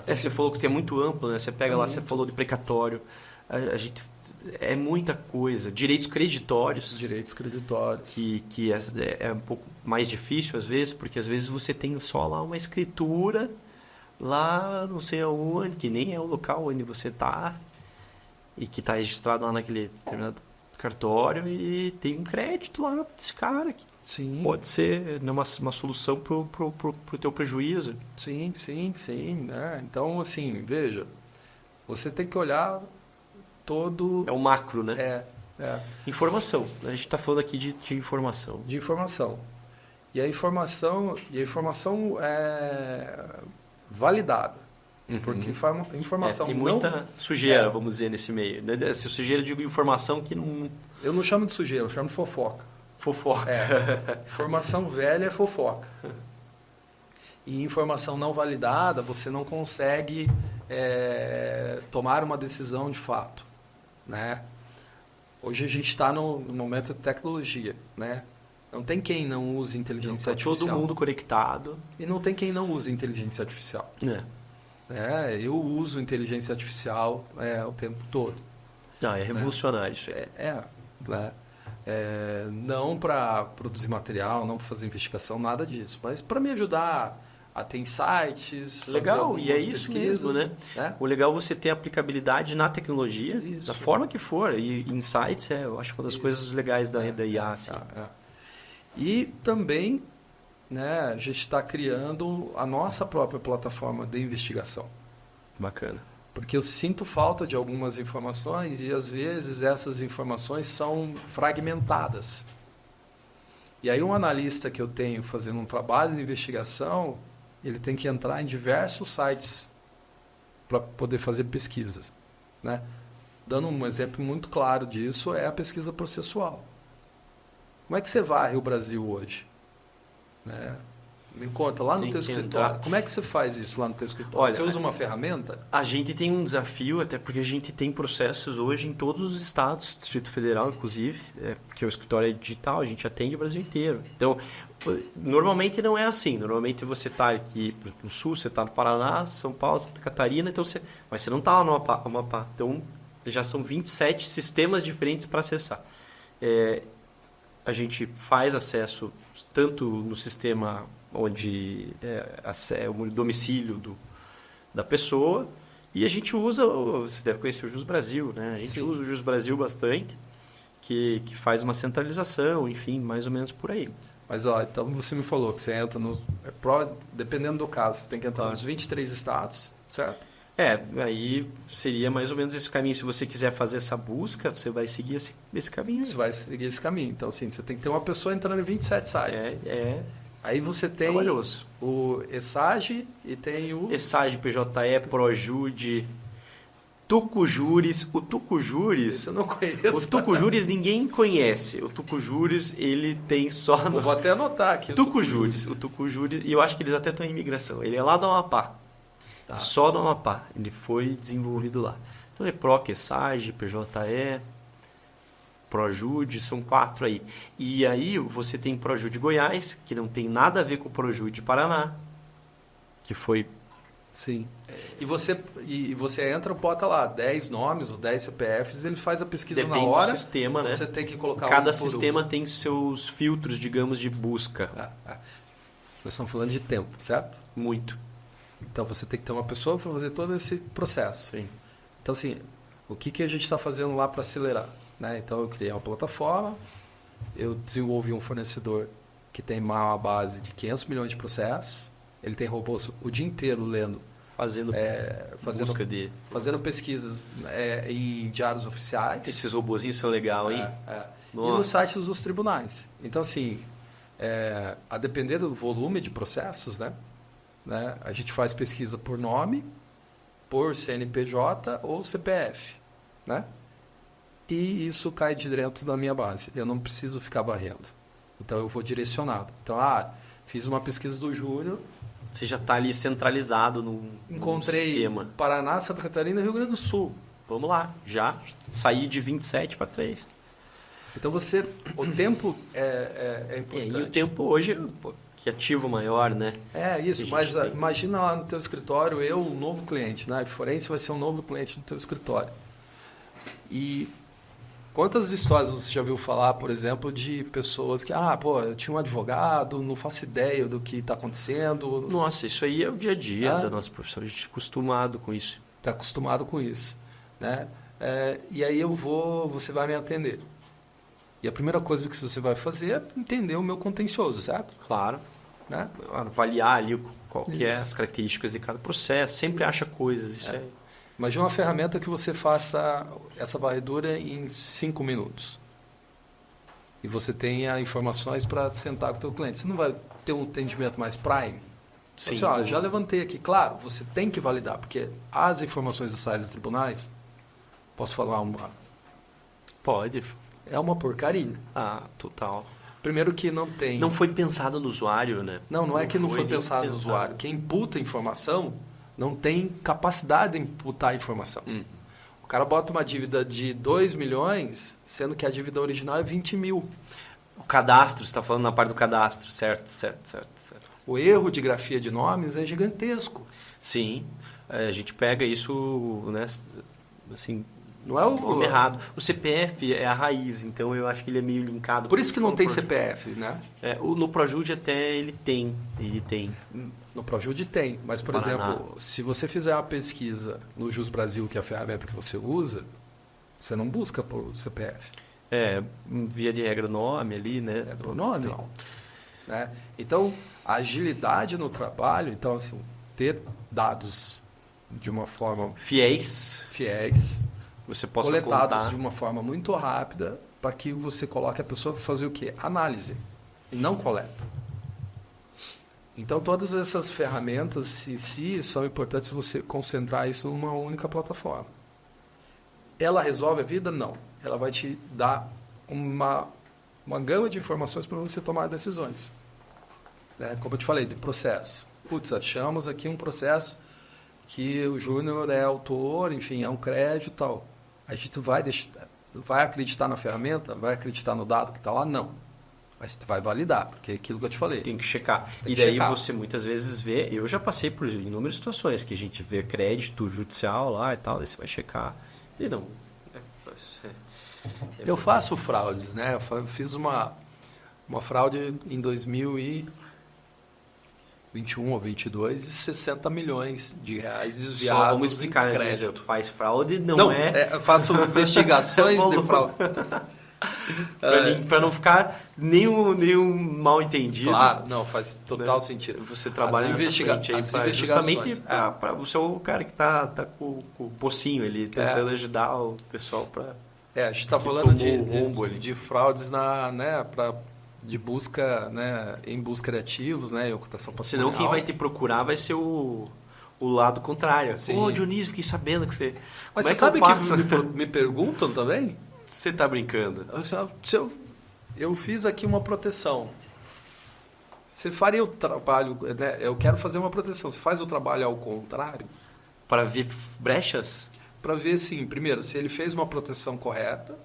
Você falou que tem muito amplo, né? Você pega lá, você falou de precatório, a gente é muita coisa, direitos creditórios. Direitos creditórios. Que é um pouco mais difícil às vezes, porque às vezes você tem só lá uma escritura, lá não sei aonde, que nem é o local onde você está, e que está registrado lá naquele determinado cartório, e tem um crédito lá desse cara, que sim, pode ser uma solução pro teu prejuízo. Sim. Né? Então, assim, veja, você tem que olhar todo... É o macro, né? É. Informação. A gente está falando aqui de informação. De informação. E a informação é validada. Porque informação tem muita sujeira, vamos dizer, nesse meio. Essa sujeira, eu digo informação que não... Eu não chamo de sujeira, eu chamo de fofoca. Fofoca. Informação velha é fofoca. E informação não validada, você não consegue tomar uma decisão de fato. Né? Hoje a gente está no momento de tecnologia. Né? Não tem quem não use inteligência artificial. Todo mundo conectado. E não tem quem não use inteligência artificial. Eu uso inteligência artificial o tempo todo. É revolucionário isso aí. Não para produzir material, não para fazer investigação, nada disso. Mas para me ajudar a ter insights, legal, e é isso mesmo, né? O legal é você ter aplicabilidade na tecnologia, da forma que for. E insights eu acho uma das coisas legais da IA. Assim. E também, né, a gente está criando a nossa própria plataforma de investigação. Bacana. Porque eu sinto falta de algumas informações e, às vezes, essas informações são fragmentadas. E aí, um analista que eu tenho fazendo um trabalho de investigação, ele tem que entrar em diversos sites para poder fazer pesquisas. Né? Dando um exemplo muito claro disso, é a pesquisa processual. Como é que você varre o Brasil hoje? Né? Me conta, lá no teu escritório, como é que você faz isso lá no teu escritório? Olha, você usa uma ferramenta? A gente tem um desafio, até porque a gente tem processos hoje em todos os estados, Distrito Federal inclusive, porque o escritório é digital, a gente atende o Brasil inteiro. Então, normalmente não é assim. Normalmente você está aqui no Sul, você está no Paraná, São Paulo, Santa Catarina, então mas você não está lá no Amapá. Então, já são 27 sistemas diferentes para acessar. A gente faz acesso tanto no sistema onde é o domicílio da pessoa, e a gente usa, você deve conhecer o Jus Brasil, né? A gente usa o Jus Brasil bastante, que faz uma centralização, enfim, mais ou menos por aí. Mas, então você me falou que você entra dependendo do caso, você tem que entrar nos 23 estados, certo? Aí seria mais ou menos esse caminho. Se você quiser fazer essa busca, você vai seguir esse caminho. Você vai seguir esse caminho. Então, assim, você tem que ter uma pessoa entrando em 27 sites. Aí você tem o ESAGE e tem o... ESAGE, PJE, PROJUDE, Tucujures. O Tucujures... Isso eu não conheço. O Tucujures ninguém conhece. O Tucujures, ele tem só... Eu vou até anotar aqui. Tucujures. O Tucujures, e eu acho que eles até estão em imigração. Ele é lá do Amapá. Tá. Só do Amapá. Ele foi desenvolvido lá. Então é PROC, SAGE, PJE, Projude, são 4 aí. E aí você tem Projude Goiás, que não tem nada a ver com o Projude Paraná, que foi... Sim. E você entra, bota lá 10 nomes ou 10 CPFs, ele faz a pesquisa Depende na hora. do sistema, né? Você tem que colocar Cada um por sistema tem seus filtros, digamos, de busca. Nós estamos falando de tempo, certo? Muito. Então você tem que ter uma pessoa para fazer todo esse processo. Sim. Então, assim, o que a gente está fazendo lá para acelerar? Né? Então, eu criei uma plataforma, eu desenvolvi um fornecedor que tem uma base de 500 milhões de processos, ele tem robôs o dia inteiro lendo, Fazendo busca de... fazendo pesquisas em diários oficiais. Esses robozinhos são legais, hein? E nos sites dos tribunais. Então, assim, a depender do volume de processos, né, a gente faz pesquisa por nome, por CNPJ ou CPF, né? E isso cai de dentro da minha base. Eu não preciso ficar varrendo. Então, eu vou direcionado. Então, fiz uma pesquisa do Júnior. Você já está ali centralizado no sistema. Paraná, Santa Catarina e Rio Grande do Sul. Vamos lá, já saí de 27 para 3. Então, o tempo é importante. E o tempo hoje, que ativo maior, né? É isso, mas imagina lá no teu escritório, um novo cliente, né? Forense vai ser um novo cliente no teu escritório. E quantas histórias você já viu falar, por exemplo, de pessoas que, eu tinha um advogado, não faço ideia do que está acontecendo. Nossa, isso aí é o dia a dia da nossa profissão, a gente é acostumado com isso. Está acostumado com isso, né? E aí você vai me atender. E a primeira coisa que você vai fazer é entender o meu contencioso, certo? Claro. Né? Avaliar ali qual que é as características de cada processo, sempre acha coisas, isso é. Imagina uma ferramenta que você faça essa varredura em 5 minutos. E você tenha informações para sentar com o teu cliente. Você não vai ter um atendimento mais prime? Sim. Assim, já levantei aqui. Claro, você tem que validar, porque as informações dos sites dos tribunais, posso falar uma? Pode. É uma porcaria. Total. Primeiro que não tem... Não foi pensado no usuário, né? Não é que não foi pensado no usuário. Quem imputa informação não tem capacidade de imputar a informação. O cara bota uma dívida de 2 milhões, sendo que a dívida original é 20 mil. O cadastro, você está falando na parte do cadastro, certo. O erro de grafia de nomes é gigantesco. Sim, a gente pega isso, né, assim, não é o errado. O CPF é a raiz, então eu acho que ele é meio linkado. Por isso que não tem CPF, né? No Projude até ele tem. No Projude tem, mas, por exemplo, se você fizer uma pesquisa no Jus Brasil, que é a ferramenta que você usa, você não busca por CPF. Via de regra, nome ali, né? É por nome. Né? Então, a agilidade no trabalho, então, assim, ter dados de uma forma... Fiéis. Você possa coletados contar. De uma forma muito rápida, para que você coloque a pessoa para fazer o quê? Análise, e não coleta. Então, todas essas ferramentas em si são importantes você concentrar isso numa única plataforma. Ela resolve a vida? Não. Ela vai te dar uma gama de informações para você tomar decisões. Como eu te falei, de processo. Achamos aqui um processo que o Júnior é autor, enfim, é um crédito e tal. A gente vai acreditar na ferramenta? Vai acreditar no dado que está lá? Não. A gente vai validar, porque é aquilo que eu te falei. Tem que checar. E daí você muitas vezes vê... Eu já passei por inúmeras situações que a gente vê crédito judicial lá e tal, daí você vai checar e não... Eu faço fraudes, né? Eu fiz uma fraude em 2021 ou 2022 de 60 milhões de reais desviados. Só vamos explicar, em né? crédito. Tu faz fraude, eu faço investigações de fraude. Para não ficar nenhum mal entendido. Claro, não, faz total sentido. Você trabalha justamente para você é o cara que tá com o pocinho ali, tentando ajudar o pessoal para... a gente está falando de fraudes de busca, né, em busca de ativos, né, em ocultação patrimonial. Senão quem vai te procurar vai ser o o lado contrário. Sim. Ô, Dionísio, fiquei sabendo que você... Mas Como é você sabe eu faço? me perguntam também? Você tá brincando? Eu fiz aqui uma proteção. Você faria o trabalho... Né? Eu quero fazer uma proteção. Você faz o trabalho ao contrário? Para ver brechas? Para ver, sim, primeiro, se ele fez uma proteção correta.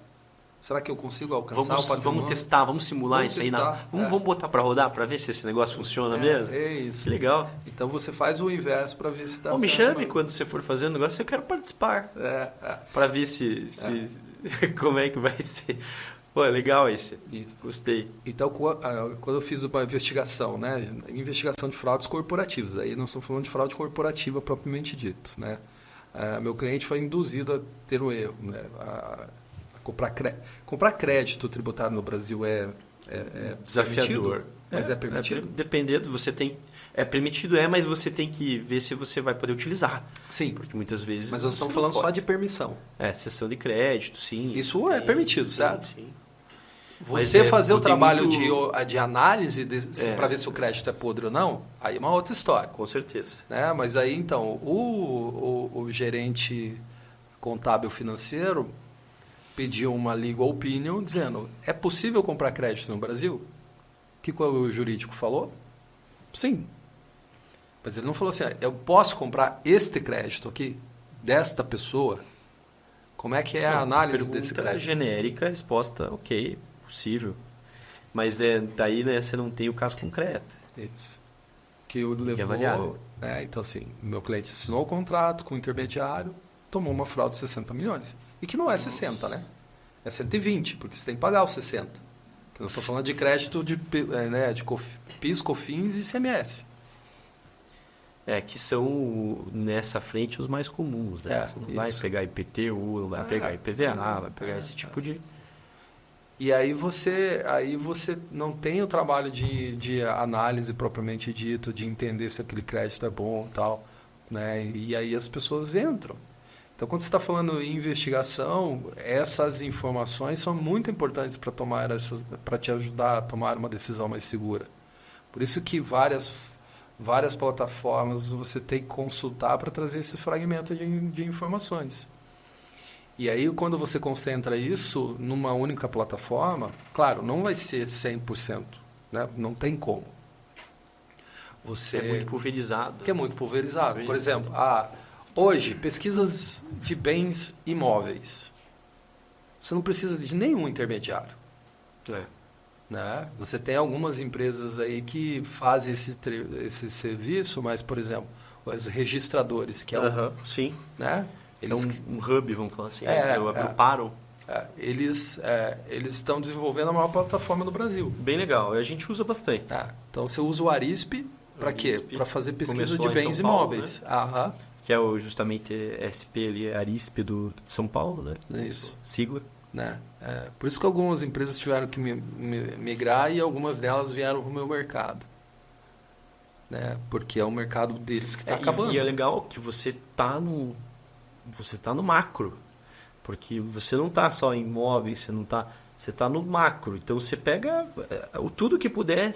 Será que eu consigo alcançar o patrimônio? Vamos testar, vamos simular isso aí. Vamos botar para rodar, para ver se esse negócio funciona mesmo? É isso. Que legal. Então você faz o inverso para ver se dá certo. Me chame quando você for fazer um negócio, eu quero participar. Para ver se como é que vai ser. Pô, é legal esse. Isso. Gostei. Então, quando eu fiz uma investigação, né? Investigação de fraudes corporativas, aí nós estamos falando de fraude corporativa propriamente dito, né? Meu cliente foi induzido a ter um erro, né? Comprar crédito tributário no Brasil é desafiador. Mas é permitido? Dependendo, você tem... É permitido, mas você tem que ver se você vai poder utilizar. Sim. Porque muitas vezes... Mas nós estamos falando só de permissão. Cessão de crédito, sim. Isso é permitido, certo? Sim. Você fazer o trabalho de análise para ver se o crédito é podre ou não, aí é uma outra história. Com certeza. Né? Mas aí, então, o gerente contábil financeiro pediu uma legal opinion dizendo, é possível comprar crédito no Brasil? O que o jurídico falou? Sim. Mas ele não falou assim, eu posso comprar este crédito aqui, desta pessoa? Como é que é a análise desse crédito? Genérica, resposta, ok, possível. Mas daí você não tem o caso concreto. Isso. Que levou... então, assim, meu cliente assinou o contrato com o intermediário, tomou uma fraude de 60 milhões. E que não é 60, né? É 120, porque você tem que pagar os 60. Que nós estamos falando de crédito de PIS, COFINS e ICMS. Que são, nessa frente, os mais comuns. Né? Você não vai pegar IPTU, não vai pegar IPVA, vai pegar esse tipo de... E aí você não tem o trabalho de análise propriamente dito, de entender se aquele crédito é bom e tal. Né? E aí as pessoas entram. Então, quando você está falando em investigação, essas informações são muito importantes para te ajudar a tomar uma decisão mais segura. Por isso que várias plataformas você tem que consultar para trazer esse fragmento de informações. E aí, quando você concentra isso numa única plataforma, claro, não vai ser 100%, né? Não tem como. É muito pulverizado. Que é muito pulverizado. Por exemplo, hoje, pesquisas de bens imóveis. Você não precisa de nenhum intermediário. Né? Você tem algumas empresas aí que fazem esse serviço, mas, por exemplo, os registradores, que é sim. Né? Eles, um hub, vamos falar assim, agruparam. Eles estão desenvolvendo a maior plataforma do Brasil. Bem legal, a gente usa bastante. Então, você usa o Arisp para quê? Para fazer pesquisa de bens imóveis. Né? Que é justamente SP ali, Arisp de São Paulo, né? Isso. Sigla. Né? Por isso que algumas empresas tiveram que migrar e algumas delas vieram para o meu mercado. Né? Porque é o mercado deles que está acabando. E é legal que você está no macro, porque você não está só em imóveis, você está no macro. Então você pega tudo que puder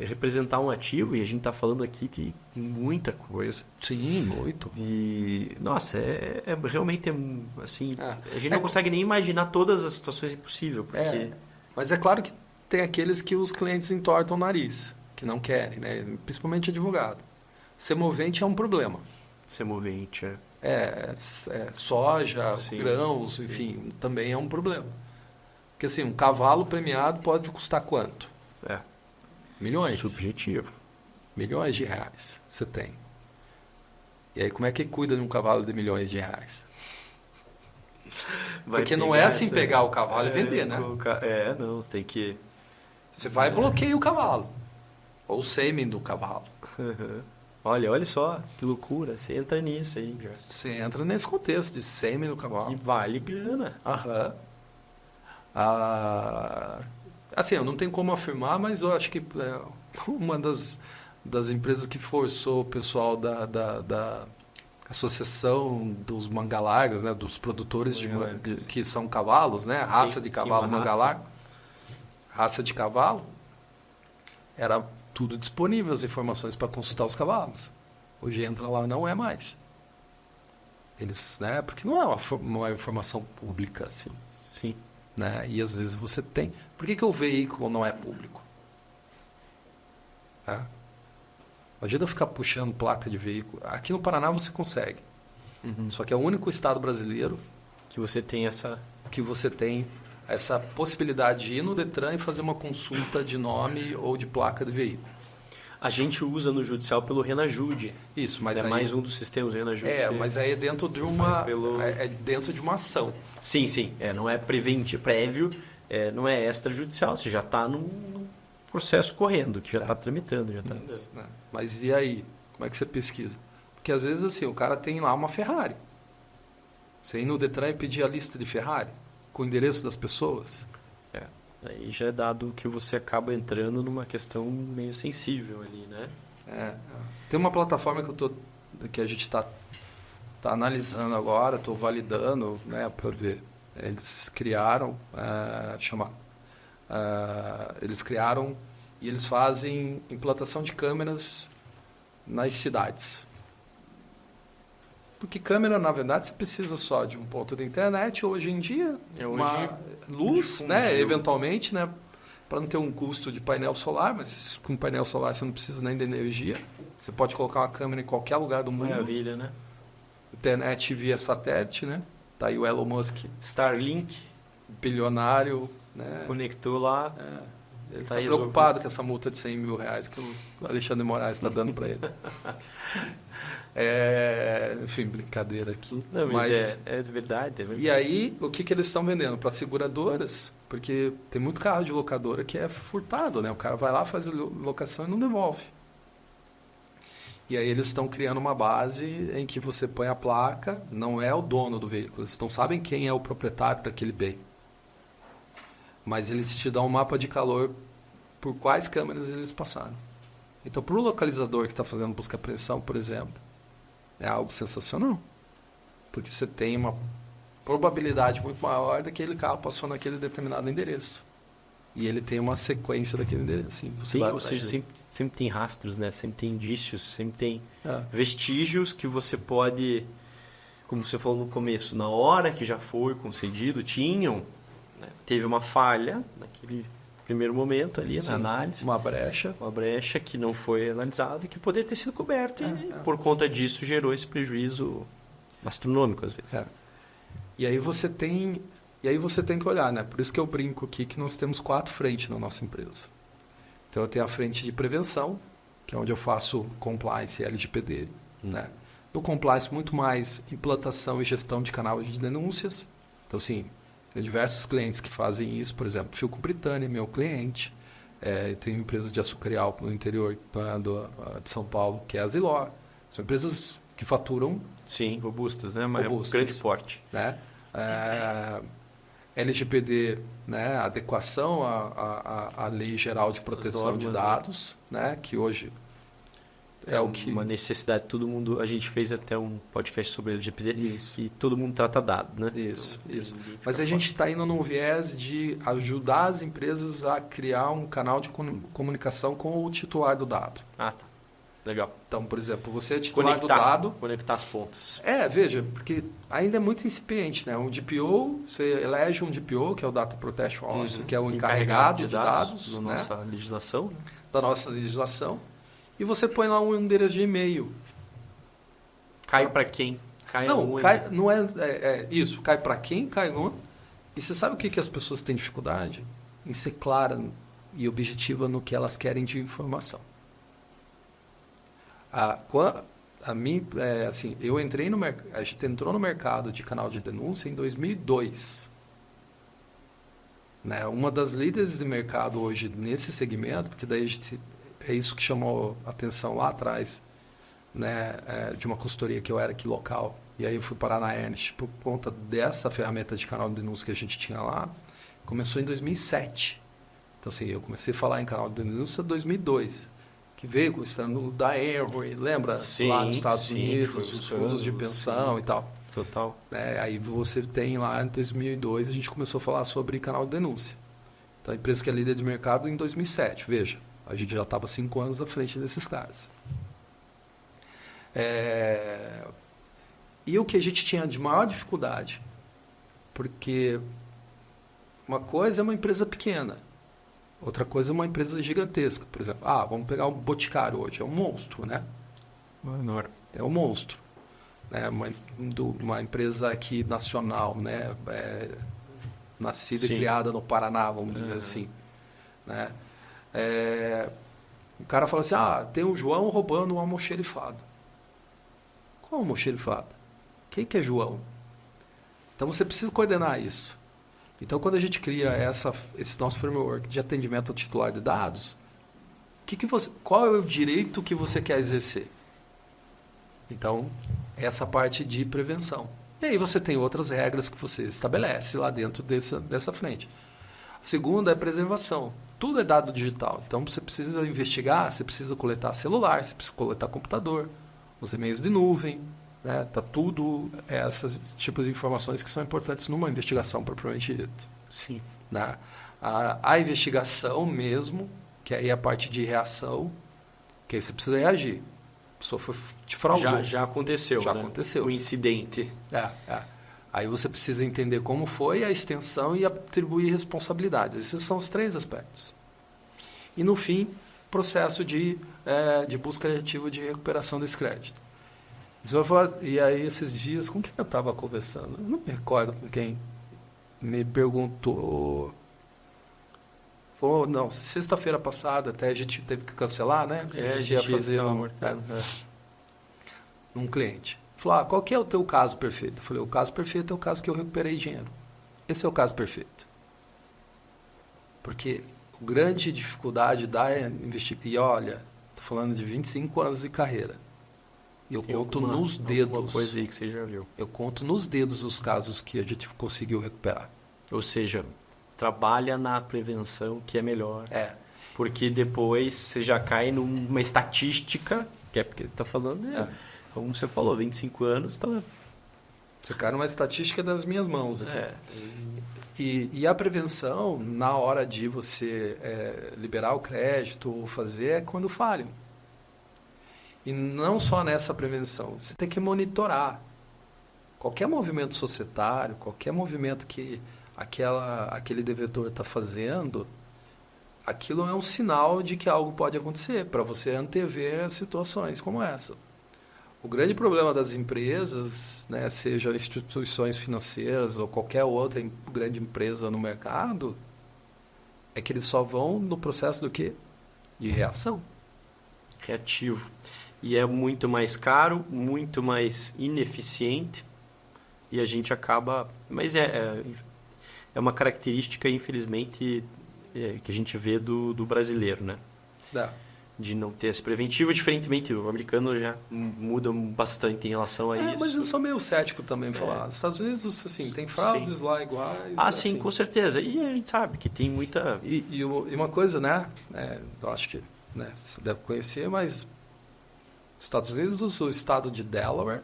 representar um ativo, e a gente está falando aqui de muita coisa. Sim, muito. E nossa, realmente assim, a gente não consegue nem imaginar todas as situações impossíveis, porque mas é claro que tem aqueles que os clientes entortam o nariz, que não querem, né? Principalmente advogado. Ser movente é um problema. Ser movente soja, grãos, enfim, também é um problema. Porque assim, um cavalo premiado pode custar quanto? Milhões. Subjetivo. Milhões de reais você tem. E aí como é que cuida de um cavalo de milhões de reais? Porque não é assim pegar o cavalo e vender, né? Não, você tem que... Você vai e bloqueia o cavalo. Ou o sêmen do cavalo. Olha só, que loucura. Você entra nisso aí. Você entra nesse contexto de sêmen do cavalo. Que vale grana. Assim, eu não tenho como afirmar, mas eu acho que uma das empresas que forçou o pessoal da Associação dos Mangalargas, né, dos produtores que são cavalos, né, raça de cavalo mangalarga, raça de cavalo, era tudo disponível as informações para consultar os cavalos. Hoje entra lá, não é mais. Eles, né? Porque não é uma informação pública, assim. Sim. Né? E às vezes você tem. Por que o veículo não é público? Tá? Imagina eu ficar puxando placa de veículo. Aqui no Paraná você consegue. Só que é o único estado brasileiro Que você tem essa... que você tem essa possibilidade de ir no Detran e fazer uma consulta de nome ou de placa de veículo. A gente usa no judicial pelo Renajude. Isso, mas é aí, mais um dos sistemas Renajude. mas aí é dentro de você uma faz pelo- é dentro de uma ação. Sim. Não é prévio, não é extrajudicial. Você já está num processo correndo, que já está tramitando. Já tá Isso, né? Mas e aí? Como é que você pesquisa? Porque às vezes assim, o cara tem lá uma Ferrari. Você ir no Detran e pedir a lista de Ferrari com o endereço das pessoas. Aí já é dado que você acaba entrando numa questão meio sensível ali, né? Tem uma plataforma que a gente está analisando agora, estou validando, né, para ver. Eles criaram, eles criaram e eles fazem implantação de câmeras nas cidades. Porque câmera, na verdade, você precisa só de um ponto de internet. Hoje em dia, uma luz, né, eventualmente, né, para não ter um custo de painel solar, mas com painel solar você não precisa nem de energia. Você pode colocar uma câmera em qualquer lugar do mundo. Maravilha, né? Internet via satélite, né? Tá aí o Elon Musk, Starlink bilionário, né? conectou lá. Ele Tá está preocupado com essa multa de 100 mil reais que o Alexandre Moraes está dando para ele. Enfim, brincadeira aqui. Não, mas é verdade. E aí, o que eles estão vendendo? Para seguradoras, porque tem muito carro de locadora que é furtado, né? O cara vai lá, faz a locação e não devolve. E aí eles estão criando uma base em que você põe a placa, não é o dono do veículo, eles não sabem quem é o proprietário daquele bem. Mas eles te dão um mapa de calor por quais câmeras eles passaram. Então, para o localizador que está fazendo busca e apreensão, por exemplo, é algo sensacional. Porque você tem uma probabilidade muito maior daquele carro passou naquele determinado endereço. E ele tem uma sequência daquele endereço. Assim, Sim, ou seja, sempre tem rastros, né? Sempre tem indícios, sempre tem vestígios que você pode, como você falou no começo, na hora que já foi concedido, teve uma falha naquele primeiro momento ali, na análise. Uma brecha que não foi analisada e que poderia ter sido coberta e por conta disso gerou esse prejuízo astronômico às vezes. E aí você tem que olhar, né? Por isso que eu brinco aqui que nós temos 4 frentes na nossa empresa. Então eu tenho a frente de prevenção, que é onde eu faço compliance e LGPD, né? No compliance muito mais implantação e gestão de canal de denúncias. Então assim, tem diversos clientes que fazem isso, por exemplo, Filco Britânia, meu cliente. Tem empresas de açúcar e álcool no interior de São Paulo, que é a Zilor. São empresas que faturam... Sim, robustas, né? Mas robustas, grande porte. Né? LGPD, né? Adequação à Lei Geral de Proteção de Dados, né? Que hoje é o que... uma necessidade, todo mundo... A gente fez até um podcast sobre LGPD e todo mundo trata dado, né? Isso. Mas a gente está indo num viés de ajudar as empresas a criar um canal de comunicação com o titular do dado. Ah, tá. Legal. Então, por exemplo, você é titular do dado... Conectar as pontas. Veja, porque ainda é muito incipiente, né? Um DPO, você elege um DPO, que é o Data Protection Officer, que é o encarregado de dados da nossa legislação. Né? Da nossa legislação. E você põe lá um endereço de e-mail. Cai para quem? Cai para quem, cai onde. E você sabe o que as pessoas têm dificuldade? Em ser clara e objetiva no que elas querem de informação. Eu entrei no mercado, a gente entrou no mercado de canal de denúncia em 2002. Né? Uma das líderes de mercado hoje nesse segmento, porque daí é isso que chamou a atenção lá atrás, né? De uma consultoria que eu era aqui local. E aí eu fui parar na Ernst por conta dessa ferramenta de canal de denúncia que a gente tinha lá. Começou em 2007. Então, assim, eu comecei a falar em canal de denúncia em 2002. Que veio com o estando da Airway, lembra? Lá nos Estados Unidos, os fundos de pensão e tal. Total. Aí você tem lá em 2002, a gente começou a falar sobre canal de denúncia. Então, a empresa que é líder de mercado em 2007, veja. A gente já estava 5 anos à frente desses caras. E o que a gente tinha de maior dificuldade, porque uma coisa é uma empresa pequena, outra coisa é uma empresa gigantesca. Por exemplo, vamos pegar o Boticário hoje, é um monstro, né? Enorme. É um monstro. Né? Uma empresa aqui nacional, né? Nascida Sim. e criada no Paraná, vamos dizer assim. Né? O cara fala assim, tem o João roubando um almoxerifado. Qual almoxerifado? Quem que é João? Então você precisa coordenar isso. Então quando a gente cria esse nosso framework de atendimento ao titular de dados, qual é o direito que você quer exercer? Então, essa parte de prevenção. E aí você tem outras regras que você estabelece lá dentro dessa frente. A segunda é preservação. Tudo é dado digital. Então, você precisa investigar, você precisa coletar celular, você precisa coletar computador, os e-mails de nuvem. Né? Tá tudo esses tipos de informações que são importantes numa investigação propriamente dita. Sim. Né? A investigação mesmo, que aí é a parte de reação, que aí você precisa reagir. A pessoa te fraudou. Já aconteceu, Já né? aconteceu. O incidente. Aí você precisa entender como foi a extensão e atribuir responsabilidades. Esses são os 3 aspectos. E, no fim, processo de busca ativa de recuperação desse crédito. Você vai falar, e aí, esses dias, com quem eu estava conversando? Eu não me recordo com quem me perguntou. Não, sexta-feira passada, até a gente teve que cancelar, né? A gente ia fazer um cliente. Falou, qual que é o teu caso perfeito? Eu falei, o caso perfeito é o caso que eu recuperei dinheiro. Esse é o caso perfeito. Porque a grande dificuldade da investigação... E olha, estou falando de 25 anos de carreira. E eu conto nos dedos... Alguma coisa aí que você já viu. Eu conto nos dedos os casos que a gente conseguiu recuperar. Ou seja, trabalha na prevenção que é melhor. Porque depois você já cai numa estatística, que é porque ele está falando, como você falou, 25 anos, tá... Você cai numa estatística das minhas mãos aqui. E a prevenção, na hora de você liberar o crédito ou fazer, é quando falham. E não só nessa prevenção, você tem que monitorar. Qualquer movimento societário, qualquer movimento que aquele devedor está fazendo, aquilo é um sinal de que algo pode acontecer, para você antever situações como essa. O grande problema das empresas, né, seja instituições financeiras ou qualquer outra grande empresa no mercado, é que eles só vão no processo do quê? De reação. Reativo. E é muito mais caro, muito mais ineficiente, e a gente acaba... Mas é uma característica, infelizmente, que a gente vê do brasileiro, né? De não ter esse preventivo, diferentemente, o americano já muda bastante em relação a isso. Mas eu sou meio cético também, falar. Nos Estados Unidos, assim, tem fraudes lá iguais. Sim, com certeza. E a gente sabe que tem muita... E uma coisa, né? Eu acho que você deve conhecer, mas nos Estados Unidos, o estado de Delaware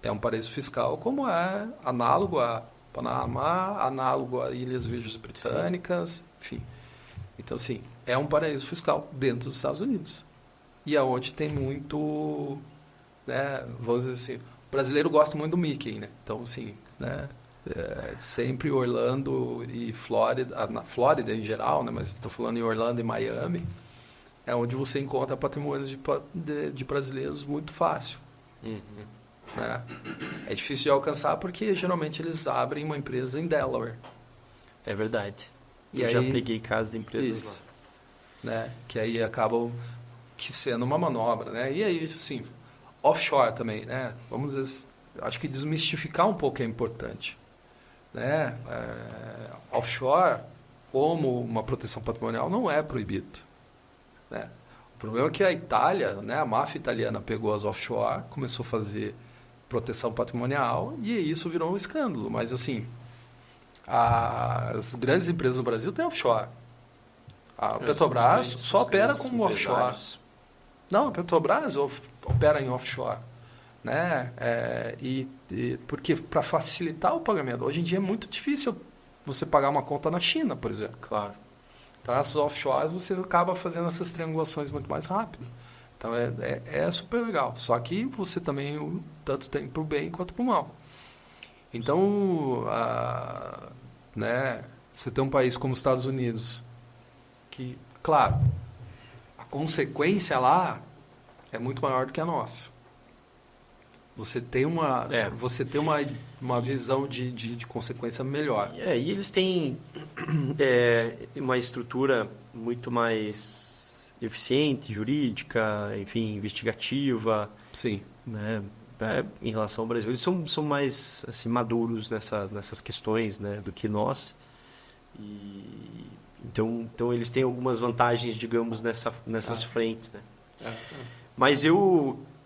é um paraíso fiscal, como é análogo a Panamá, análogo a Ilhas Virgens Britânicas, enfim. Então, assim, é um paraíso fiscal dentro dos Estados Unidos. E é onde tem muito, né, vamos dizer assim, o brasileiro gosta muito do Mickey, né? Então, assim, né, sempre Orlando e Flórida, na Flórida em geral, né, mas estou falando em Orlando e Miami, é onde você encontra patrimônios de brasileiros muito fácil. Né? É difícil de alcançar porque geralmente eles abrem uma empresa em Delaware. É verdade. E eu aí, já peguei casos de empresas isso, lá. Né? Que aí acabam sendo uma manobra. Né? E aí, assim, offshore também. Né? Vamos dizer, acho que desmistificar um pouco é importante. Né? Offshore, como uma proteção patrimonial, não é proibido. Né? O problema é que a Itália, né, a máfia italiana pegou as offshore, começou a fazer proteção patrimonial e isso virou um escândalo. Mas, assim, as grandes empresas do Brasil têm offshore. A Petrobras só opera como offshore. Não, a Petrobras opera em offshore. Né? Porque para facilitar o pagamento, hoje em dia é muito difícil você pagar uma conta na China, por exemplo. Claro. Então, essas offshores, você acaba fazendo essas triangulações muito mais rápido. Então, é super legal. Só que você também tanto tem para o bem quanto para o mal. Então, né, você tem um país como os Estados Unidos, que, claro, a consequência lá é muito maior do que a nossa. Você tem uma visão de consequência melhor. E eles têm uma estrutura muito mais eficiente, jurídica, enfim, investigativa. Sim. Né? Em relação ao Brasil, eles são mais assim, maduros nessas questões, né, do que nós. Então eles têm algumas vantagens, digamos, nessas frentes, né? Mas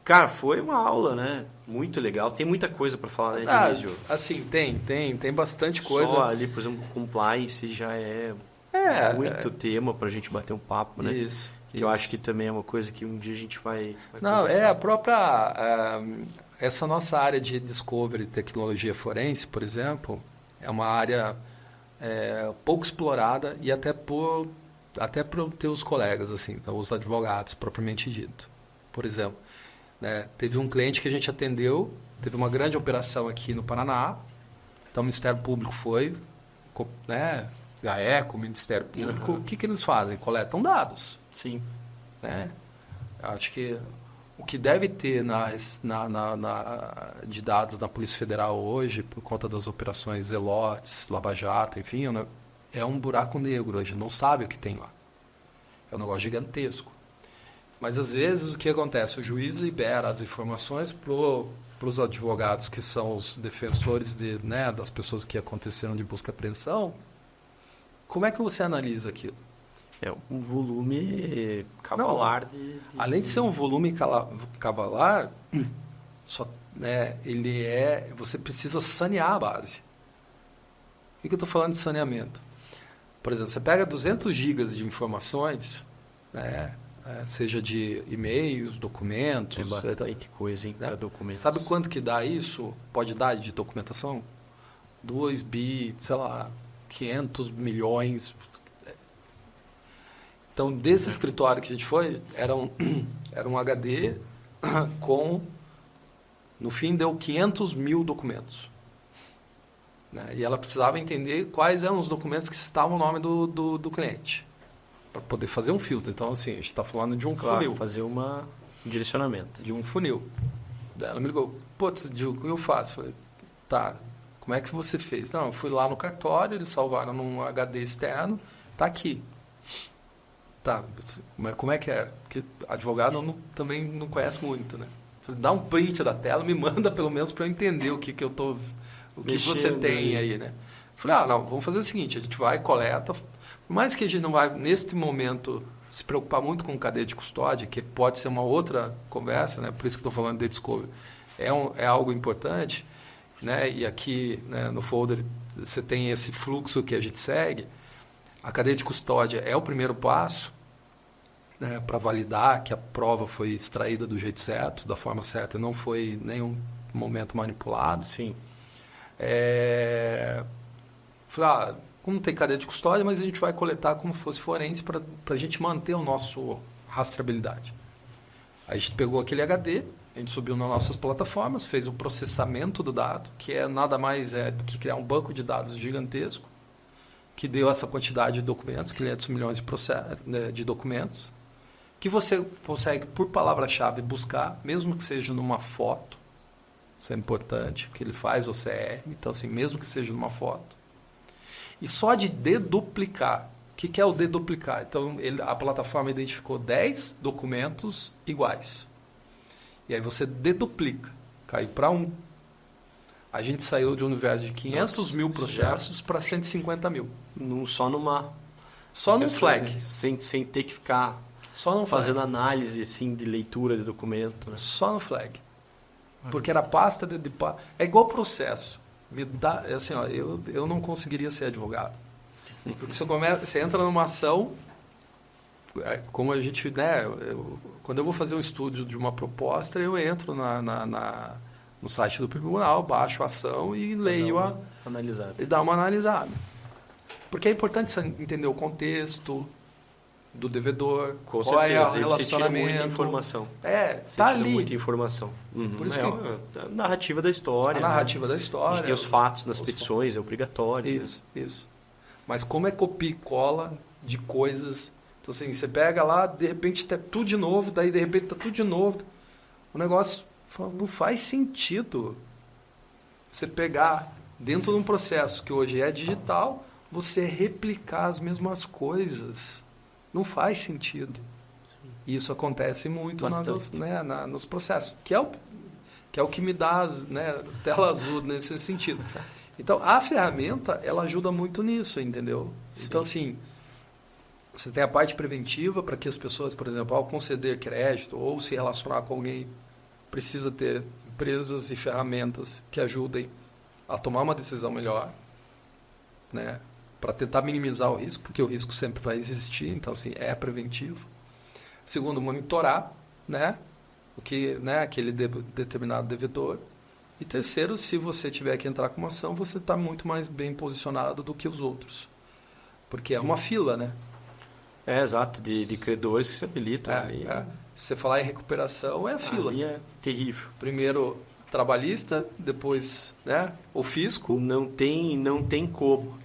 cara, foi uma aula, né? Muito legal. Tem muita coisa para falar, né, Dionísio? Assim, tem bastante coisa. Só ali, por exemplo, compliance já é muito tema para a gente bater um papo, né? Isso. Que eu acho que também é uma coisa que um dia a gente vai Não, conversar. a própria... essa nossa área de discovery e tecnologia forense, por exemplo, é uma área pouco explorada e até por teus colegas, assim, então, os advogados, propriamente dito. Por exemplo, né, teve um cliente que a gente atendeu, teve uma grande operação aqui no Paraná, então o Ministério Público foi, né, GAECO, o Ministério Público, o que eles fazem? Coletam dados. Sim. Né? Acho que o que deve ter de dados na Polícia Federal hoje, por conta das operações Zelotes, Lava Jato, enfim, é um buraco negro. A gente não sabe o que tem lá. É um negócio gigantesco. Mas, às vezes, o que acontece? O juiz libera as informações para os advogados, que são os defensores né, das pessoas que aconteceram de busca e apreensão. Como é que você analisa aquilo? É um volume cavalar. Além de ser um volume cavalar, né, você precisa sanear a base. O que eu estou falando de saneamento? Por exemplo, você pega 200 gigas de informações, né, seja de e-mails, documentos... É bastante coisa, hein, para documentos. Sabe quanto que dá isso? Pode dar de documentação? 2 bi, sei lá, 500 milhões... Então, desse escritório que a gente foi, era um HD com, no fim, deu 500 mil documentos. Né? E ela precisava entender quais eram os documentos que estavam no nome do cliente, para poder fazer um filtro. Então, assim, a gente está falando de um funil. Fazer um direcionamento. De um funil. Daí ela me ligou, putz, Diogo, o que eu faço? Eu falei, tá, como é que você fez? Não, eu fui lá no cartório, eles salvaram num HD externo, tá aqui. Tá, como é que é? Porque advogado também não conhece muito, né? Falei, dá um print da tela, me manda pelo menos para eu entender o que você tem aí, né? Falei, não, vamos fazer o seguinte, a gente vai, coleta, por mais que a gente não vai, neste momento, se preocupar muito com cadeia de custódia, que pode ser uma outra conversa, né? Por isso que estou falando de discovery, é algo importante, né? E aqui, né, no folder você tem esse fluxo que a gente segue. A cadeia de custódia é o primeiro passo, né, para validar que a prova foi extraída do jeito certo, da forma certa, e não foi em nenhum momento manipulado. Sim. Falei, como tem cadeia de custódia, mas a gente vai coletar como se fosse forense para a gente manter o nosso rastreabilidade. Aí a gente pegou aquele HD, a gente subiu nas nossas plataformas, fez o processamento do dado, que é nada mais do que criar um banco de dados gigantesco, que deu essa quantidade de documentos, 500 milhões de documentos, que você consegue, por palavra-chave, buscar, mesmo que seja numa foto. Isso é importante, que ele faz OCR, então, assim, mesmo que seja numa foto. E só de deduplicar. O que é o deduplicar? Então, a plataforma identificou 10 documentos iguais. E aí você deduplica. Caiu para 1. A gente saiu de um universo de 500 mil processos para 150 mil. Só num flag. Sem ter que ficar fazendo análise assim, de leitura de documento. Né? Só no flag. Porque era pasta de é igual processo. Assim, eu não conseguiria ser advogado. Porque você entra numa ação, como a gente... Né, quando eu vou fazer um estudo de uma proposta, eu entro no site do tribunal, baixo a ação e leio e dá uma analisada. Porque é importante você entender o contexto, do devedor, Com qual é o certeza, aí você tira muita relacionamento. informação. Você Tá tá ali. ali. Muita informação. Por isso que A narrativa da história. a narrativa da A gente história. tem os fatos nas os petições, é obrigatório. Isso. Mas como é copia e cola de coisas. Então, assim, você pega lá, de repente tá tudo de novo, daí de repente tá tudo de novo. O negócio não faz sentido você pegar dentro de um processo que hoje é digital, você replicar as mesmas coisas. Não faz sentido. E isso acontece muito nos processos, que é o que me dá, né, tela azul nesse sentido. Então, a ferramenta, ela ajuda muito nisso, entendeu? Sim. Então, assim, você tem a parte preventiva para que as pessoas, por exemplo, ao conceder crédito ou se relacionar com alguém, precisa ter empresas e ferramentas que ajudem a tomar uma decisão melhor, né? Para tentar minimizar o risco, porque o risco sempre vai existir, então, assim, é preventivo. Segundo, monitorar, né, o que, né, aquele determinado devedor. E terceiro, se você tiver que entrar com uma ação, você está muito mais bem posicionado do que os outros. Porque é uma fila, né? Exato, de credores que se habilitam ali. Se você falar em recuperação, é a fila. Ali é terrível. Primeiro trabalhista, depois, né, o fisco. Não tem como.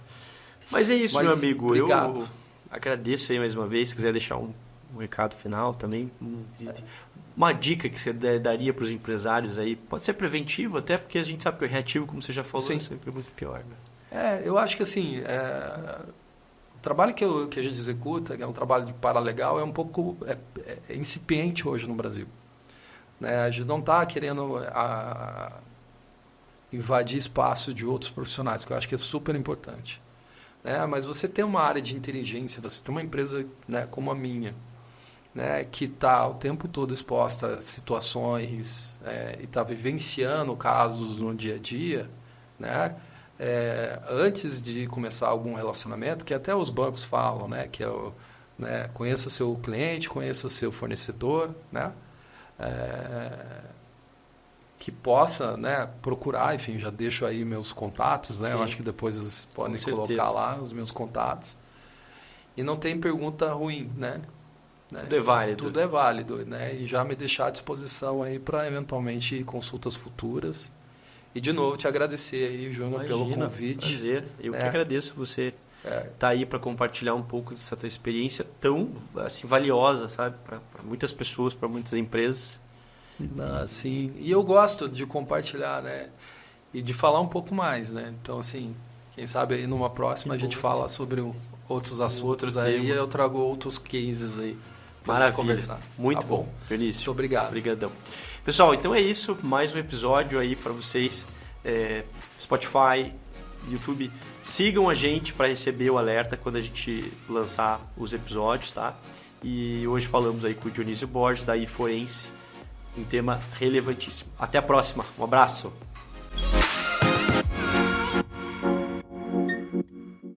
Mas é isso, meu amigo. Obrigado. Eu agradeço aí mais uma vez. Se quiser deixar um recado final também, uma dica que você daria para os empresários aí, pode ser preventivo, até porque a gente sabe que o reativo, como você já falou, Sim. é sempre muito pior. Né? Eu acho que assim, o trabalho que a gente executa, que é um trabalho de paralegal, é um pouco incipiente hoje no Brasil. Né? A gente não está querendo invadir espaço de outros profissionais, que eu acho que é super importante. Né? Mas você tem uma área de inteligência, você tem uma empresa, né, como a minha, né, que está o tempo todo exposta a situações e está vivenciando casos no dia a dia, né, antes de começar algum relacionamento, que até os bancos falam, né, que é conheça seu cliente, conheça seu fornecedor, né, que possa, né, procurar, enfim, já deixo aí meus contatos, né, eu acho que depois vocês podem colocar lá os meus contatos. E não tem pergunta ruim, né? Tudo é válido. Tudo é válido, né? E já me deixar à disposição aí para eventualmente consultas futuras. E de novo te agradecer aí, Júnior, pelo convite. Prazer. Eu que agradeço você estar aí para compartilhar um pouco dessa tua experiência tão assim valiosa, sabe, para muitas pessoas, para muitas empresas. Sim. E eu gosto de compartilhar, né? E de falar um pouco mais, né? Então, assim, quem sabe aí numa próxima a gente fala sobre outros assuntos aí e eu trago outros cases aí. Maravilha. Conversar. Muito Tá bom. Felício. Muito obrigado. Obrigadão. Pessoal, então é isso. Mais um episódio aí para vocês. Spotify, YouTube. Sigam a gente para receber o alerta quando a gente lançar os episódios, tá? E hoje falamos aí com o Dionísio Borges, da iForense, um tema relevantíssimo. Até a próxima. Um abraço.